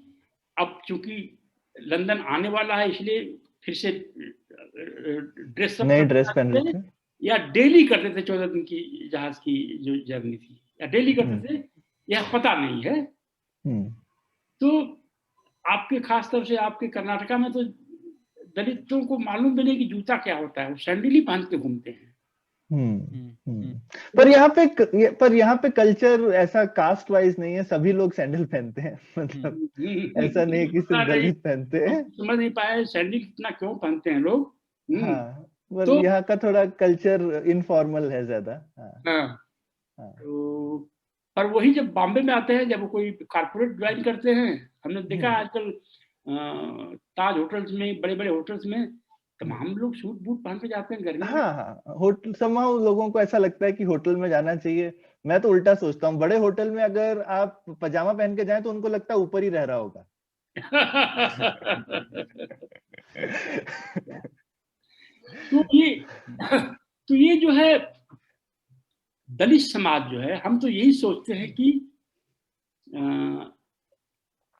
अब चूंकि लंदन आने वाला है इसलिए फिर से नए ड्रेस पहन रहे थे, या डेली करते थे 14 दिन की जहाज की जो जर्नी थी, या डेली करते थे, यह पता नहीं है। तो आपके खास तौर से आपके कर्नाटका में तो दलितों को मालूम भी नहीं कि जूता क्या होता है, वो सैंडल ही पहन के घूमते हैं। पर यहाँ पे कल्चर ऐसा कास्ट वाइज नहीं है, सभी लोग सैंडल पहनते हैं। मतलब ऐसा नहीं है कि सिर्फ दलित पहनते हैं। समझ नहीं पाए सैंडल इतना क्यों पहनते हैं लोग। हाँ, तो यहाँ का थोड़ा कल्चर इनफॉर्मल है ज्यादा। तो पर वही जब बॉम्बे में आते हैं, जब वो कोई कारपोरेट ज्वाइन करते हैं, हमने देखा आजकल ताज होटल्स में, बड़े बड़े होटल्स में तमाम लोग सूट बूट पहन के जाते हैं गर्मी में। हाँ, होटल समाओ लोगों को ऐसा लगता है कि होटल में जाना चाहिए। मैं तो उल्टा सोचता हूँ, बड़े होटल में अगर आप पजामा पहन के जाएं तो उनको लगता है ऊपर ही रह रहा होगा। तो ये जो है दलित समाज जो है, हम तो यही सोचते हैं कि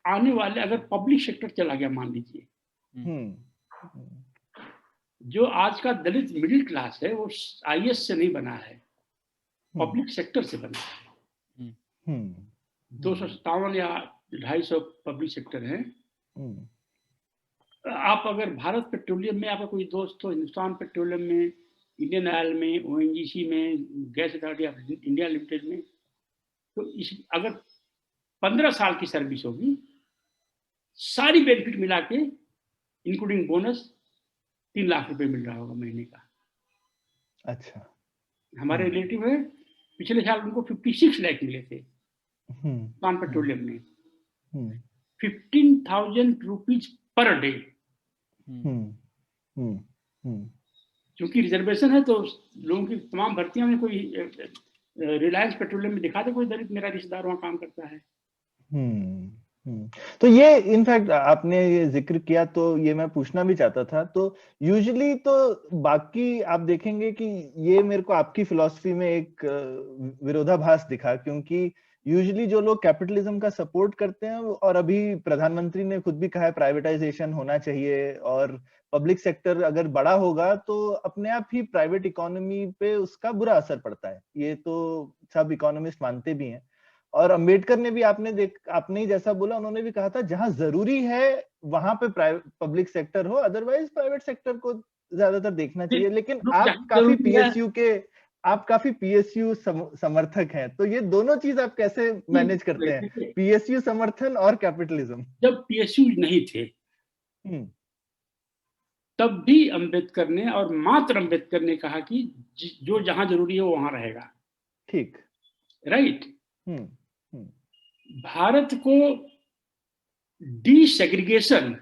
आने वाले, अगर पब्लिक सेक्टर चला गया मान लीजिए, जो आज का दलित मिडिल क्लास है वो आईएएस से नहीं बना है, पब्लिक सेक्टर से बना है। 257 या 250 पब्लिक सेक्टर हैं। आप अगर भारत पेट्रोलियम में, आपका कोई दोस्त हो हिंदुस्तान पेट्रोलियम में, इंडियन ऑयल में, ओएनजीसी में, gas authority of India limited में, तो इस अगर 15 साल की सर्विस होगी, सारी बेनिफिट मिला के इंक्लूडिंग बोनस 3 लाख रुपए मिल रहा होगा महीने का। अच्छा। हमारे रिलेटिव है, पिछले साल उनको 56 लाख मिले थे हिंदुस्तान पेट्रोलियम में, 15,000 रुपीज पर डे। क्योंकि रिजर्वेशन है तो लोगों की तमाम भर्तियां में, कोई रिलायंस पेट्रोलियम में दिखा दे कोई दलित मेरा रिश्तेदार वहां काम करता है। तो ये इनफैक्ट आपने ये जिक्र किया तो ये मैं पूछना भी चाहता था। तो यूजुअली तो बाकी आप देखेंगे कि ये मेरे को आपकी फिलॉसफी में एक विरोधाभास दिखा, क्योंकि यूजुअली जो लोग कैपिटलिज्म का सपोर्ट करते हैं, और अभी प्रधानमंत्री ने खुद भी कहा है प्राइवेटाइजेशन होना चाहिए, और पब्लिक सेक्टर अगर बड़ा होगा तो अपने आप ही प्राइवेट इकोनॉमी पे उसका बुरा असर पड़ता है, ये तो सब इकोनॉमिस्ट मानते भी हैं। और अंबेडकर ने भी आपने ही जैसा बोला, उन्होंने भी कहा था जहां जरूरी है वहां पे पब्लिक सेक्टर हो, अदरवाइज प्राइवेट सेक्टर को ज्यादातर देखना चाहिए। लेकिन आप काफी पीएसयू समर्थक हैं, तो ये दोनों चीज आप कैसे मैनेज करते हैं, पीएसयू समर्थन और कैपिटलिज्म? जब पीएसयू नहीं थे तब भी अंबेडकर ने, और मात्र अंबेडकर ने कहा कि जो जहां जरूरी है वो वहां रहेगा। ठीक, राइट। भारत को डीसेग्रीगेशन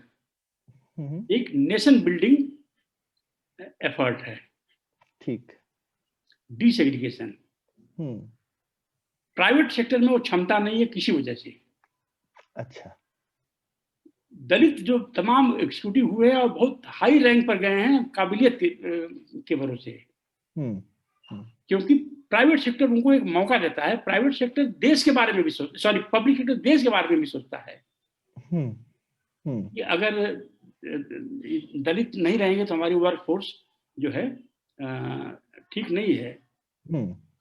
एक नेशन बिल्डिंग एफर्ट है। ठीक। डीसेग्रीगेशन प्राइवेट सेक्टर में वो क्षमता नहीं है किसी वजह से। अच्छा। दलित जो तमाम एग्जीक्यूटिव हुए हैं और बहुत हाई रैंक पर गए हैं काबिलियत के भरोसे, क्योंकि प्राइवेट सेक्टर उनको एक मौका देता है। प्राइवेट सेक्टर देश के बारे में भी पब्लिक सेक्टर देश के बारे में भी सोचता है कि अगर दलित नहीं रहेंगे तो हमारी वर्क फोर्स जो है ठीक नहीं है।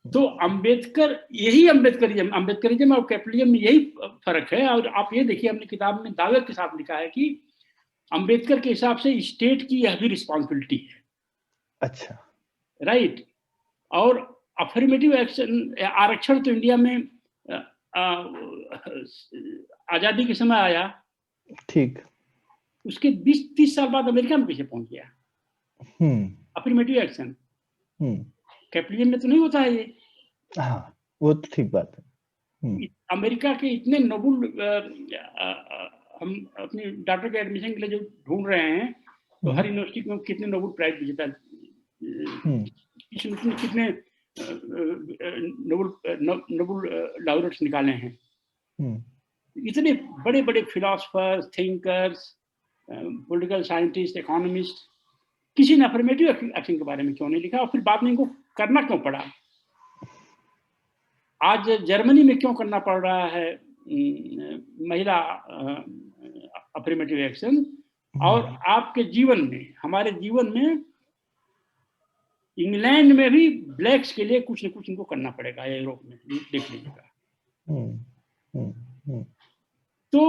तो अंबेडकरिज्म और कैपिटलिज्म में यही फर्क है। और आप ये देखिए, अपनी किताब में दावे के साथ लिखा है कि अंबेडकर के हिसाब से स्टेट की यह भी रिस्पॉन्सिबिलिटी है। अच्छा। राइट। और अफर्मेटिव एक्शन, आरक्षण तो इंडिया में आजादी के समय आया। ठीक। उसके 20-30 साल बाद अमेरिका में कैसे पहुंच गया अफर्मेटिव एक्शन? कैपिटलिज्म में तो नहीं होता है ये। हाँ, वो तो ठीक बात है। अमेरिका के इतने नोबल, हम अपनी डॉक्टर के एडमिशन के लिए जो ढूंढ रहे हैं, तो हर यूनिवर्सिटी में कितने नोबल प्राइज विजेता, कितने नोबल लॉरेट्स निकाले हैं। इतने बड़े बड़े philosophers, thinkers, political scientist, economist, किसी ने अफर्मेटिव एक्शन के बारे में क्यों नहीं लिखा? और फिर बाद में इनको करना क्यों पड़ा? आज जर्मनी में क्यों करना पड़ रहा है महिला अफर्मेटिव एक्शन? और आपके जीवन में, हमारे जीवन में, इंग्लैंड में भी ब्लैक्स के लिए कुछ न कुछ इनको करना पड़ेगा, यूरोप में देख लीजिएगा। तो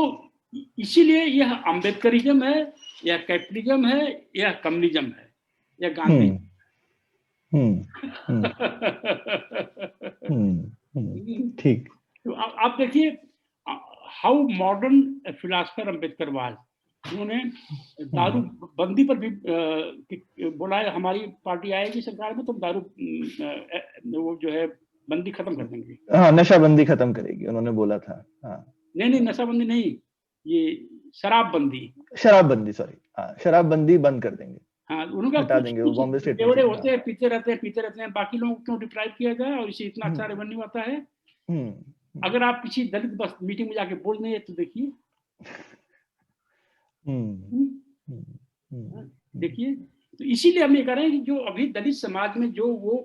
इसीलिए यह अंबेडकरिज्म है या कैपिटलिज्म है या कम्युनिज्म है या गांधी। ठीक। तो आप देखिए how modern philosopher Ambedkar was. उन्होंने दारू बंदी पर भी बोला है, हमारी पार्टी आएगी सरकार में तो दारू वो जो है बंदी खत्म कर देंगे। हाँ, नशाबंदी खत्म करेगी, उन्होंने बोला था। हाँ। नहीं, नशाबंदी नहीं, ये शराबबंदी, सॉरी, हाँ, शराबबंदी बंद कर देंगे। हाँ, उनका हटा देंगे, वो बॉम्बे स्टेट बेवड़े होते हैं, पीते रहते हैं, बाकी लोगों को क्यों डिप्राइव किया जाए और इसे इतना अच्छा रेवेन्यू आता है। अगर आप किसी दलित बस मीटिंग में जाके बोल नहीं है तो देखिए देखिए। तो इसीलिए हम ये कह रहे हैं कि जो अभी दलित समाज में जो वो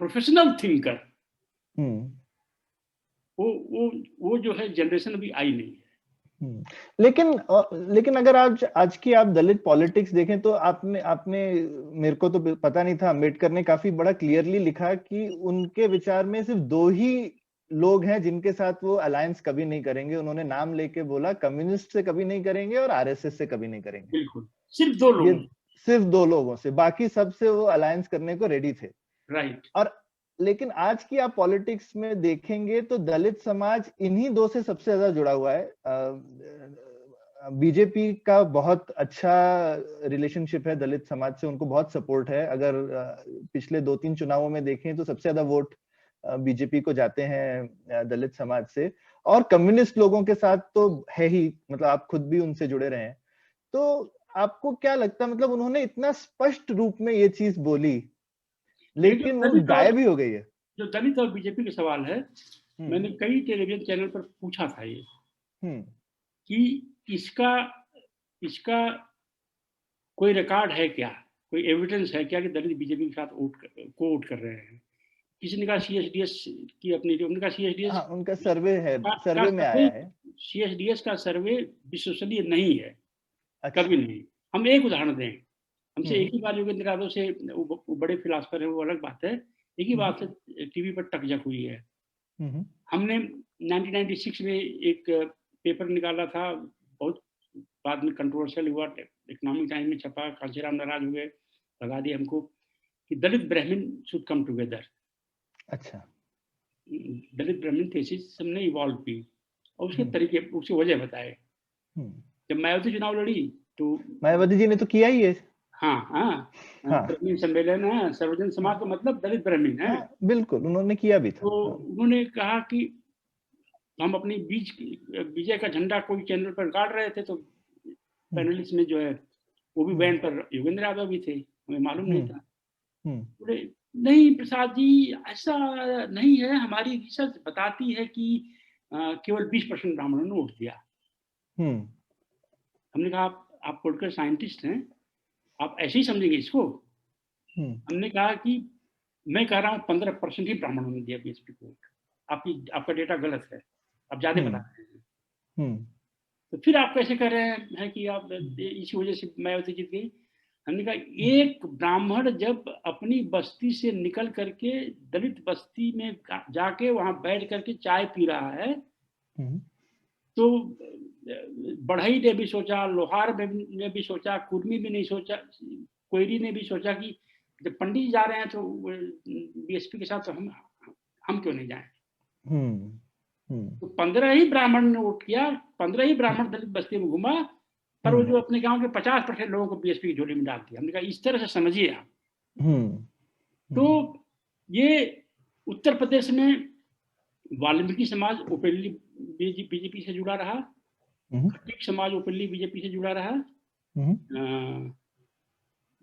प्रोफेशनल थिंकर, वो जो है जनरेशन अभी आई नहीं है। लेकिन अगर आज की आप दलित पॉलिटिक्स देखें तो आपने आपने मेरे को तो पता नहीं था, अम्बेडकर ने काफी बड़ा क्लियरली लिखा कि उनके विचार में सिर्फ 2 ही लोग हैं जिनके साथ वो अलायंस कभी नहीं करेंगे। उन्होंने नाम लेके बोला, कम्युनिस्ट से कभी नहीं करेंगे और आरएसएस से कभी नहीं करेंगे। बिल्कुल, सिर्फ 2 ये लोग, सिर्फ 2 लोगों से, बाकी सबसे वो अलायंस करने को रेडी थे। राइट। और लेकिन आज की आप पॉलिटिक्स में देखेंगे तो दलित समाज इन्हीं 2 से सबसे ज्यादा जुड़ा हुआ है। बीजेपी का बहुत अच्छा रिलेशनशिप है दलित समाज से, उनको बहुत सपोर्ट है। अगर पिछले 2-3 चुनावों में देखें तो सबसे ज्यादा वोट बीजेपी को जाते हैं दलित समाज से। और कम्युनिस्ट लोगों के साथ तो है ही, मतलब आप खुद भी उनसे जुड़े रहे हैं। तो आपको क्या लगता है, मतलब उन्होंने इतना स्पष्ट रूप में ये चीज बोली, लेकिन वो गायब ही हो गई है। जो दलित और बीजेपी का सवाल है, मैंने कई टेलीविजन चैनल पर पूछा था ये कि इसका कोई रिकॉर्ड है क्या, कोई एविडेंस है क्या कि दलित बीजेपी के साथ वोट कर रहे हैं। किसी ने कहा सीएसडीएस की अपनी, उन्होंने कहा सीएसडीएस, हाँ, उनका सर्वे है, सर्वे में आया है। सीएसडीएस का सर्वे विश्वसनीय नहीं है। अच्छा। कभी नहीं। हम एक उदाहरण दें, हमसे एक ही बार योगेंद्र यादव से, वो बड़े फिलासफर है, वो अलग बात है, एक ही बात से टीवी पर टकझक हुई है। हमने 1996 में एक पेपर निकाला था, बहुत बाद में कंट्रोवर्शियल हुआ, इकोनॉमिक टाइम में छपा, कांशीराम नाराज हुए, लगा दिए हमको, कि दलित ब्राह्मण शुड कम टुगेदर। अच्छा। दलित ब्राह्मण थीसिस हमने इवॉल्व की और उसके तरीके, उसकी वजह बताए। जब मायावती चुनाव लड़ी तो मायावती जी ने तो किया ही है। हाँ, ब्राह्मण सम्मेलन है, सर्वजन समाज का मतलब दलित ब्राह्मण है। बिल्कुल, उन्होंने किया भी था। तो उन्होंने कहा कि हम अपनी विजय का झंडा कोई चैनल पर गाड़ रहे थे, तो पैनलिस्ट में जो है वो भी बैन पर योगेंद्र यादव भी थे, हमें मालूम नहीं था। बोले नहीं प्रसाद जी, ऐसा नहीं है, हमारी रिसर्च बताती है कि केवल 20% ब्राह्मणों ने वोट दिया। हमने कहा आप पॉलिटिकल साइंटिस्ट हैं, आप ऐसे ही समझेंगे इसको। हमने कहा कि मैं कह रहा हूँ 15% ही ब्राह्मणों ने दिया बीएसपी को वोट, आपका डेटा गलत है, आप ज्यादा बता रहे हैं। तो फिर आप कैसे कह रहे हैं कि आप इसी वजह से मायावती जीत गई। हमने कहा एक ब्राह्मण जब अपनी बस्ती से निकल करके दलित बस्ती में जाके वहां बैठ करके चाय पी रहा है, तो बढ़ई ने भी सोचा, लोहार ने भी सोचा, कुर्मी भी नहीं सोचा, कोयरी ने भी सोचा कि जब पंडित जी जा रहे हैं तो बीएसपी के साथ, तो हम क्यों नहीं जाएं। तो 15 ही ब्राह्मण ने वोट किया, 15 ही ब्राह्मण दलित बस्ती में घूमा, पर वो जो अपने गांव के 50% लोगों को बीएसपी की झोली में डाल दिया। हमने कहा इस तरह से समझिए आप। तो ये उत्तर प्रदेश में वाल्मीकि समाज ओपनली बीजेपी से जुड़ा रहा, खट्टिक समाज ओपनली बीजेपी से जुड़ा रहा,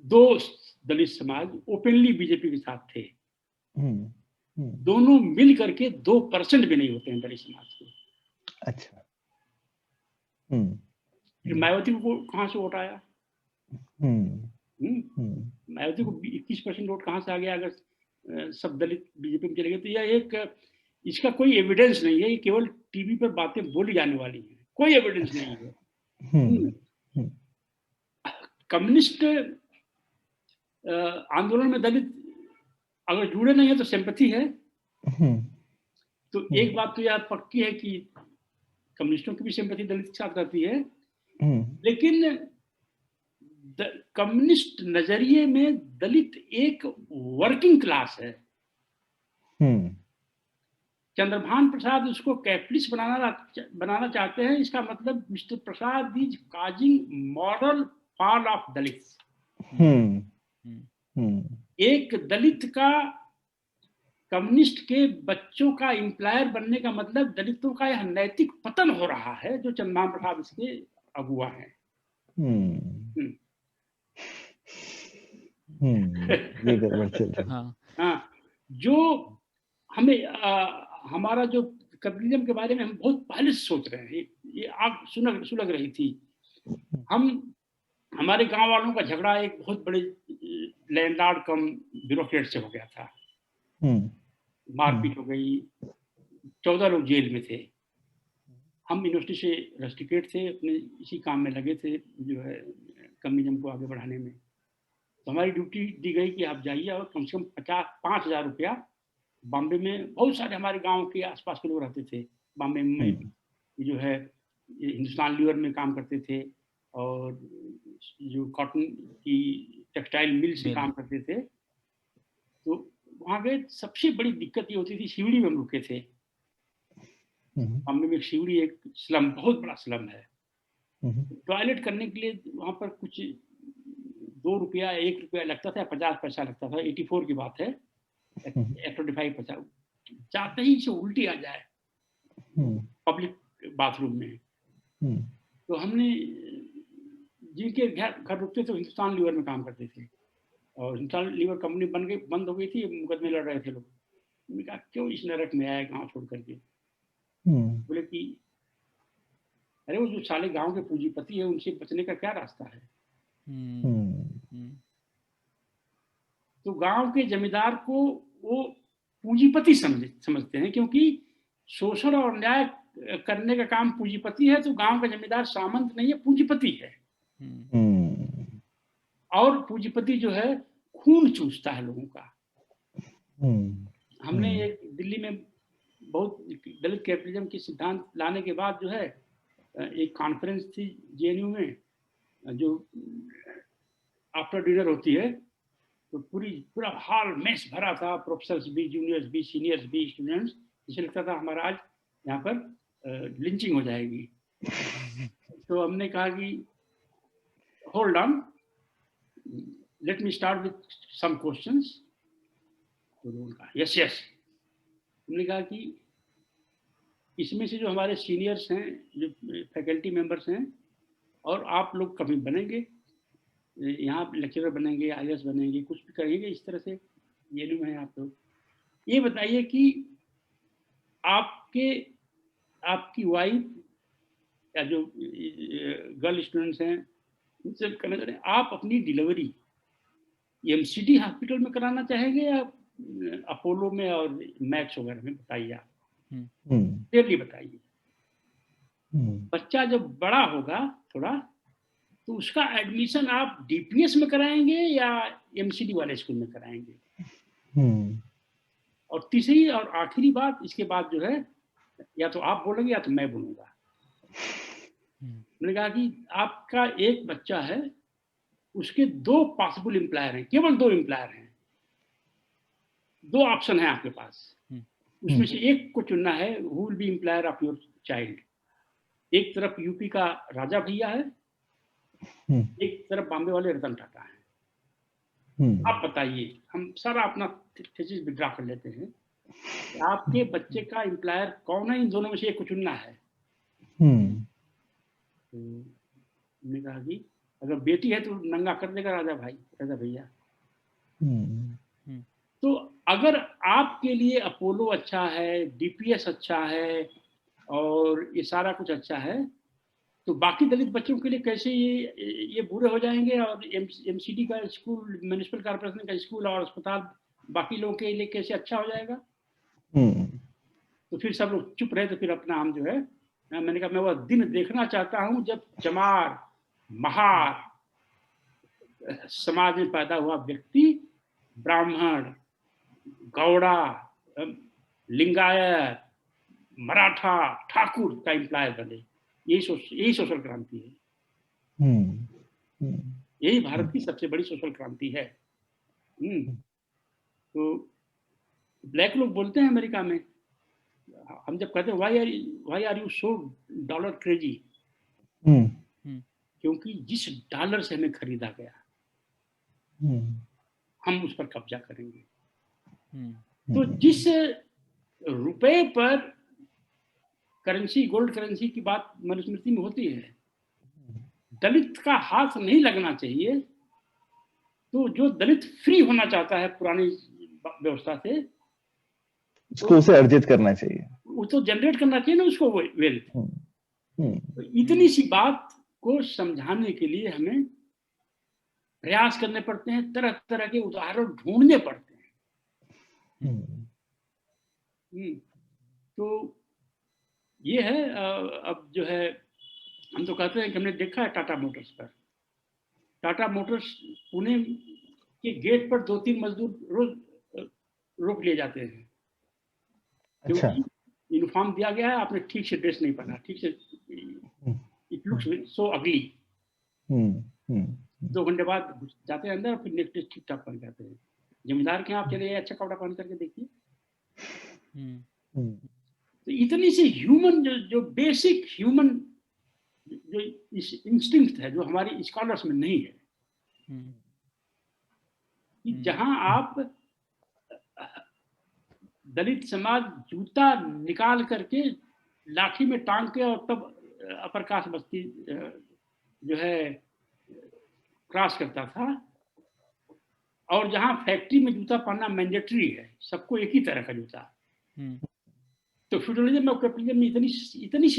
2 दलित समाज ओपनली बीजेपी के साथ थे। दोनों मिल करके 2% भी नहीं होते हैं दलित समाज के। अच्छा। फिर मायावती को कहां से वोट आया? मायावती को 21% वोट कहां से आ गया अगर सब दलित बीजेपी में चले गए? तो यह एक, इसका कोई एविडेंस नहीं है, ये केवल टीवी पर बातें बोली जाने वाली है, कोई एविडेंस नहीं है। कम्युनिस्ट आंदोलन में दलित अगर जुड़े नहीं है तो सिंपैथी है। तो एक बात तो यह पक्की है कि कम्युनिस्टों की भी सिंपैथी दलित के साथ रहती है, लेकिन कम्युनिस्ट नजरिए में दलित एक वर्किंग क्लास है। चंद्रभान प्रसाद उसको कैपिटलिस्ट बनाना चाहते हैं। इसका मतलब mister Prasad is causing moral fall of Dalit. एक दलित का कम्युनिस्ट के बच्चों का एम्प्लॉयर बनने का मतलब दलितों का यह नैतिक पतन हो रहा है, जो चंद्रभान प्रसाद इसके अगुआ हैं। ये गड़बड़ चल रहा है। हाँ, जो हमें हमारा जो कैपिटलिज्म के बारे में हम बहुत पहले से सोच रहे हैं, ये आग सुलग रही थी। हमारे गांव वालों का झगड़ा एक बहुत बड़े लैंडलॉर्ड कम ब्यूरोक्रेट से हो गया था, मारपीट हो गई, 14 लोग जेल में थे। हम यूनिवर्सिटी से रस्टिकेट थे, अपने इसी काम में लगे थे, जो है कम्युनिज्म को आगे बढ़ाने में। तो हमारी ड्यूटी दी गई कि आप जाइए और कम से कम 5,000 रुपया, बॉम्बे में बहुत सारे हमारे गांव के आसपास के लोग रहते थे बॉम्बे में, जो है हिंदुस्तान लीवर में काम करते थे और जो कॉटन की टेक्सटाइल मिल से काम करते थे। तो वहां गए, सबसे बड़ी दिक्कत ये होती थी, शिवड़ी में हम रुके थे। बॉम्बे में शिवड़ी एक स्लम, बहुत बड़ा स्लम है। टॉयलेट करने के लिए वहां पर कुछ 2 रुपया 1 रुपया लगता था, 50 पैसा लगता था। 84 की बात है, 25 पैसा। जाते ही से उल्टी आ जाए पब्लिक बाथरूम में। तो हमने, जिनके घर रुकते थे हिंदुस्तान लीवर में काम करते थे, और हिंदुस्तान लीवर कंपनी बंद हो गई थी, मुकदमे लड़ रहे थे लोग। उन्होंने कहा क्यों इस नरक में आए गांव छोड़ करके। बोले कि अरे वो जो साले गांव के पूंजीपति है, उनसे बचने का क्या रास्ता है। तो गांव के जमींदार को वो पूंजीपति समझते हैं, क्योंकि शोषण और न्याय करने का काम पूंजीपति है। तो गांव का जमींदार सामंत नहीं है, पूंजीपति है। और पूंजीपति जो है खून चूसता है लोगों का। हमने एक दिल्ली में बहुत दलित कैपिटलिज्म के सिद्धांत लाने के बाद जो है एक कॉन्फ्रेंस थी जेएनयू में, जो आफ्टर डिनर होती है, तो पूरा हॉल मेस भरा था, प्रोफेसर्स भी, जूनियर्स भी, सीनियर्स भी, स्टूडेंट्स। इसे लगता था हमारा आज यहाँ पर लिंचिंग हो जाएगी। तो हमने कहा कि hold on, let me start with some questions. तो उन्होंने कहा यस यस। हमने कहा कि इसमें से जो हमारे सीनियर्स हैं, जो फैकल्टी मेंबर्स हैं, और आप लोग कभी बनेंगे, यहाँ लेक्चरर बनेंगे, आईएएस बनेंगे, कुछ भी करेंगे इस तरह से, ये में है आप लोग, ये बताइए कि आपकी वाइफ या जो गर्ल स्टूडेंट्स हैं उनसे करना चाहते हैं, आप अपनी डिलीवरी एमसीडी हॉस्पिटल में कराना चाहेंगे या अपोलो में और मैक्स वगैरह में? बताइए आप, क्लियरली बताइए। बच्चा जब बड़ा होगा थोड़ा, तो उसका एडमिशन आप डीपीएस में कराएंगे या एमसीडी वाले स्कूल में कराएंगे? और तीसरी और आखिरी बात, इसके बाद जो है या तो आप बोलेंगे या तो मैं बोलूंगा। मैंने कहा कि आपका एक बच्चा है, उसके 2 पॉसिबल एम्प्लॉयर हैं, केवल 2 एम्प्लॉयर हैं, 2 ऑप्शन है आपके पास। उसमें से एक को चुनना है, who will be employer of your child. एक तरफ यूपी का राजा भैया है, एक तरफ बॉम्बे वाले रतन टाटा है। आप बताइए, हम सारा अपना थीसिस विड्रॉ कर लेते हैं, आपके बच्चे का एम्प्लॉयर कौन है? इन दोनों में से एक को चुनना है। तो हमने कहा कि अगर बेटी है तो नंगा कर देगा राजा भैया। तो अगर आपके लिए अपोलो अच्छा है, डीपीएस अच्छा है और ये सारा कुछ अच्छा है, तो बाकी दलित बच्चों के लिए कैसे ये बुरे हो जाएंगे? और एमसीडी का स्कूल, म्युनिसिपल कॉर्पोरेशन का स्कूल और अस्पताल बाकी लोगों के लिए कैसे अच्छा हो जाएगा? तो फिर सब लोग चुप रहे। तो फिर अपना हम जो है, मैंने कहा मैं वह दिन देखना चाहता हूं जब चमार महार समाज में पैदा हुआ व्यक्ति ब्राह्मण, गौड़ा, लिंगायत, मराठा, ठाकुर का एम्प्लॉयर बने। यही सोशल क्रांति है। यही भारत की सबसे बड़ी सोशल क्रांति है। तो ब्लैक लोग बोलते हैं अमेरिका में, हम जब कहते हैं why are you so dollar crazy, क्योंकि जिस डॉलर से हमें खरीदा गया हम उस पर कब्जा करेंगे। तो जिस रुपए पर करेंसी, गोल्ड करेंसी की बात मनुस्मृति में होती है, दलित का हाथ नहीं लगना चाहिए। तो जो दलित फ्री होना चाहता है पुरानी व्यवस्था से, उसको उसे अर्जित करना चाहिए, वो तो जनरेट करना चाहिए ना उसको वेल्थ। तो इतनी सी बात को समझाने के लिए हमें प्रयास करने पड़ते हैं, तरह तरह के उदाहरण ढूंढने पड़ते हैं। तो ये है अब जो है हम तो कहते हैं कि हमने देखा है टाटा मोटर्स पर, टाटा मोटर्स पुणे के गेट पर 2-3 मजदूर रोज रोक लिए जाते हैं, अच्छा। क्योंकि यूनिफॉर्म दिया गया है, आपने ठीक से ड्रेस नहीं पहना, ठीक से, इट लुक्स सो अगली। 2 घंटे बाद जाते हैं अंदर, फिर नेक्स्ट डे ठीक ठाक पहन जाते हैं। जमींदार के यहाँ आप चले, अच्छा कपड़ा पहन करके देखिए। तो इतनी सी ह्यूमन जो बेसिक ह्यूमन जो इंस्टिंक्ट है, जो हमारी स्कॉलर्स में नहीं है, कि जहां आप दलित समाज जूता निकाल करके लाठी में टांग के और तब अपर कास्ट बस्ती जो है क्रॉस करता था, और जहां फैक्ट्री में जूता पहनना मैंडेटरी है, सबको एक ही तरह का जूता। तो फ्यूडलिज्म और कैपिटलिज्म में इतनी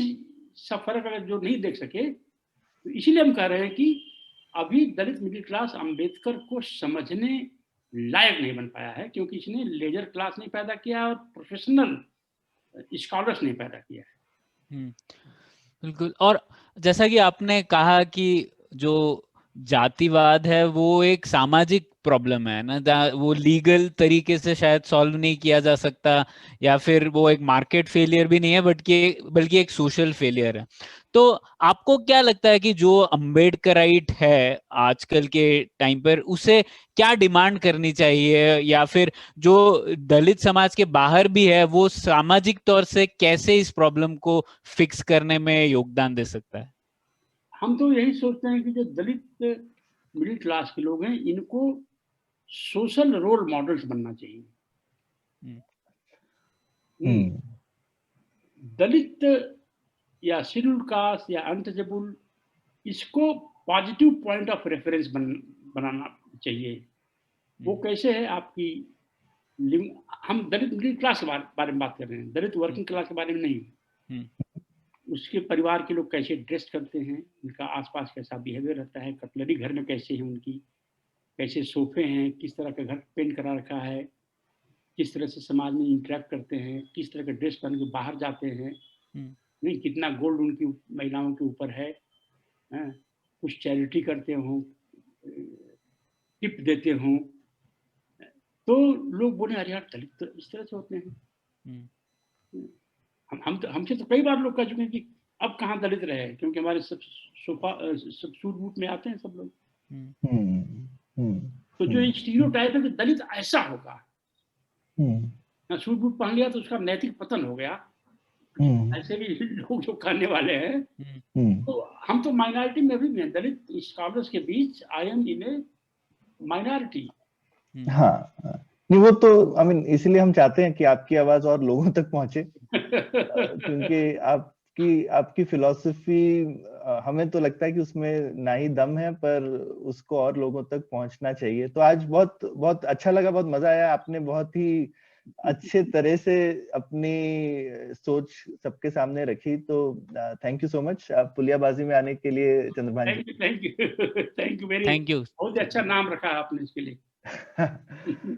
सब फर्क अगर जो नहीं देख सके, तो इसीलिए हम कह रहे हैं कि अभी दलित मिडिल क्लास अंबेडकर को समझने लायक नहीं बन पाया है, क्योंकि इसने लेजर क्लास नहीं पैदा किया और प्रोफेशनल स्कॉलर्स नहीं पैदा किया है। बिल्कुल। और जैसा कि आपने कहा कि जो जातिवाद है वो एक सामाजिक प्रॉब्लम है ना, वो लीगल तरीके से शायद सॉल्व नहीं किया जा सकता, या फिर वो एक मार्केट फेलियर भी नहीं है, बल्कि एक सोशल फेलियर है। तो आपको क्या लगता है कि जो अम्बेडकराइट है आजकल के टाइम पर, उसे क्या डिमांड करनी चाहिए, या फिर जो दलित समाज के बाहर भी है वो सामाजिक तौर से कैसे इस प्रॉब्लम को फिक्स करने में योगदान दे सकता है? हम तो यही सोचते हैं कि जो दलित मिडिल क्लास के लोग हैं, इनको सोशल रोल मॉडल्स बनना चाहिए। दलित या शेड्यूल कास्ट या अनटचेबल, इसको पॉजिटिव पॉइंट ऑफ रेफरेंस बनाना चाहिए। वो कैसे है आपकी, हम दलित मिडिल क्लास के बारे में बात कर रहे हैं, दलित वर्किंग क्लास के बारे में नहीं। उसके परिवार के लोग कैसे ड्रेस करते हैं, उनका आसपास कैसा बिहेवियर रहता है, कटलरी घर में कैसे है उनकी, कैसे सोफे हैं, किस तरह का घर पेंट करा रखा है, किस तरह से समाज में इंटरेक्ट करते हैं, किस तरह का ड्रेस पहन के बाहर जाते हैं, नहीं कितना गोल्ड उनकी महिलाओं के ऊपर है, कुछ चैरिटी करते हों, टिप देते हों, तो लोग बोले अरे यार दलित तो इस तरह से होते हैं। हमसे तो कई बार लोग कह चुके हैं कि अब कहाँ दलित रहे, क्योंकि हमारे सब सूट बूट में आते हैं सब लोग। तो जो स्टीरियोटाइप है कि दलित ऐसा होगा, ना सूट बूट पहन लिया तो उसका नैतिक पतन हो गया, ऐसे भी लोग जो करने वाले हैं। तो हम तो माइनॉरिटी में भी हैं, दलित स्कॉलर्स के बीच I am in A minority. हाँ, नहीं वो तो इसलिए हम चाहते हैं कि आपकी आवाज और लोगों तक पहुंचे, क्योंकि आपकी फिलॉसफी हमें तो लगता है कि उसमें ना ही दम है, पर उसको और लोगों तक पहुंचना चाहिए। तो आज बहुत बहुत अच्छा लगा, बहुत मजा आया। आपने बहुत ही अच्छे तरह से अपनी सोच सबके सामने रखी, तो thank you so much Puliyabaazi में आने के लिए चंद्रभान जी। थैंक यू वेरी, बहुत अच्छा नाम रखा आपने इसके लिए।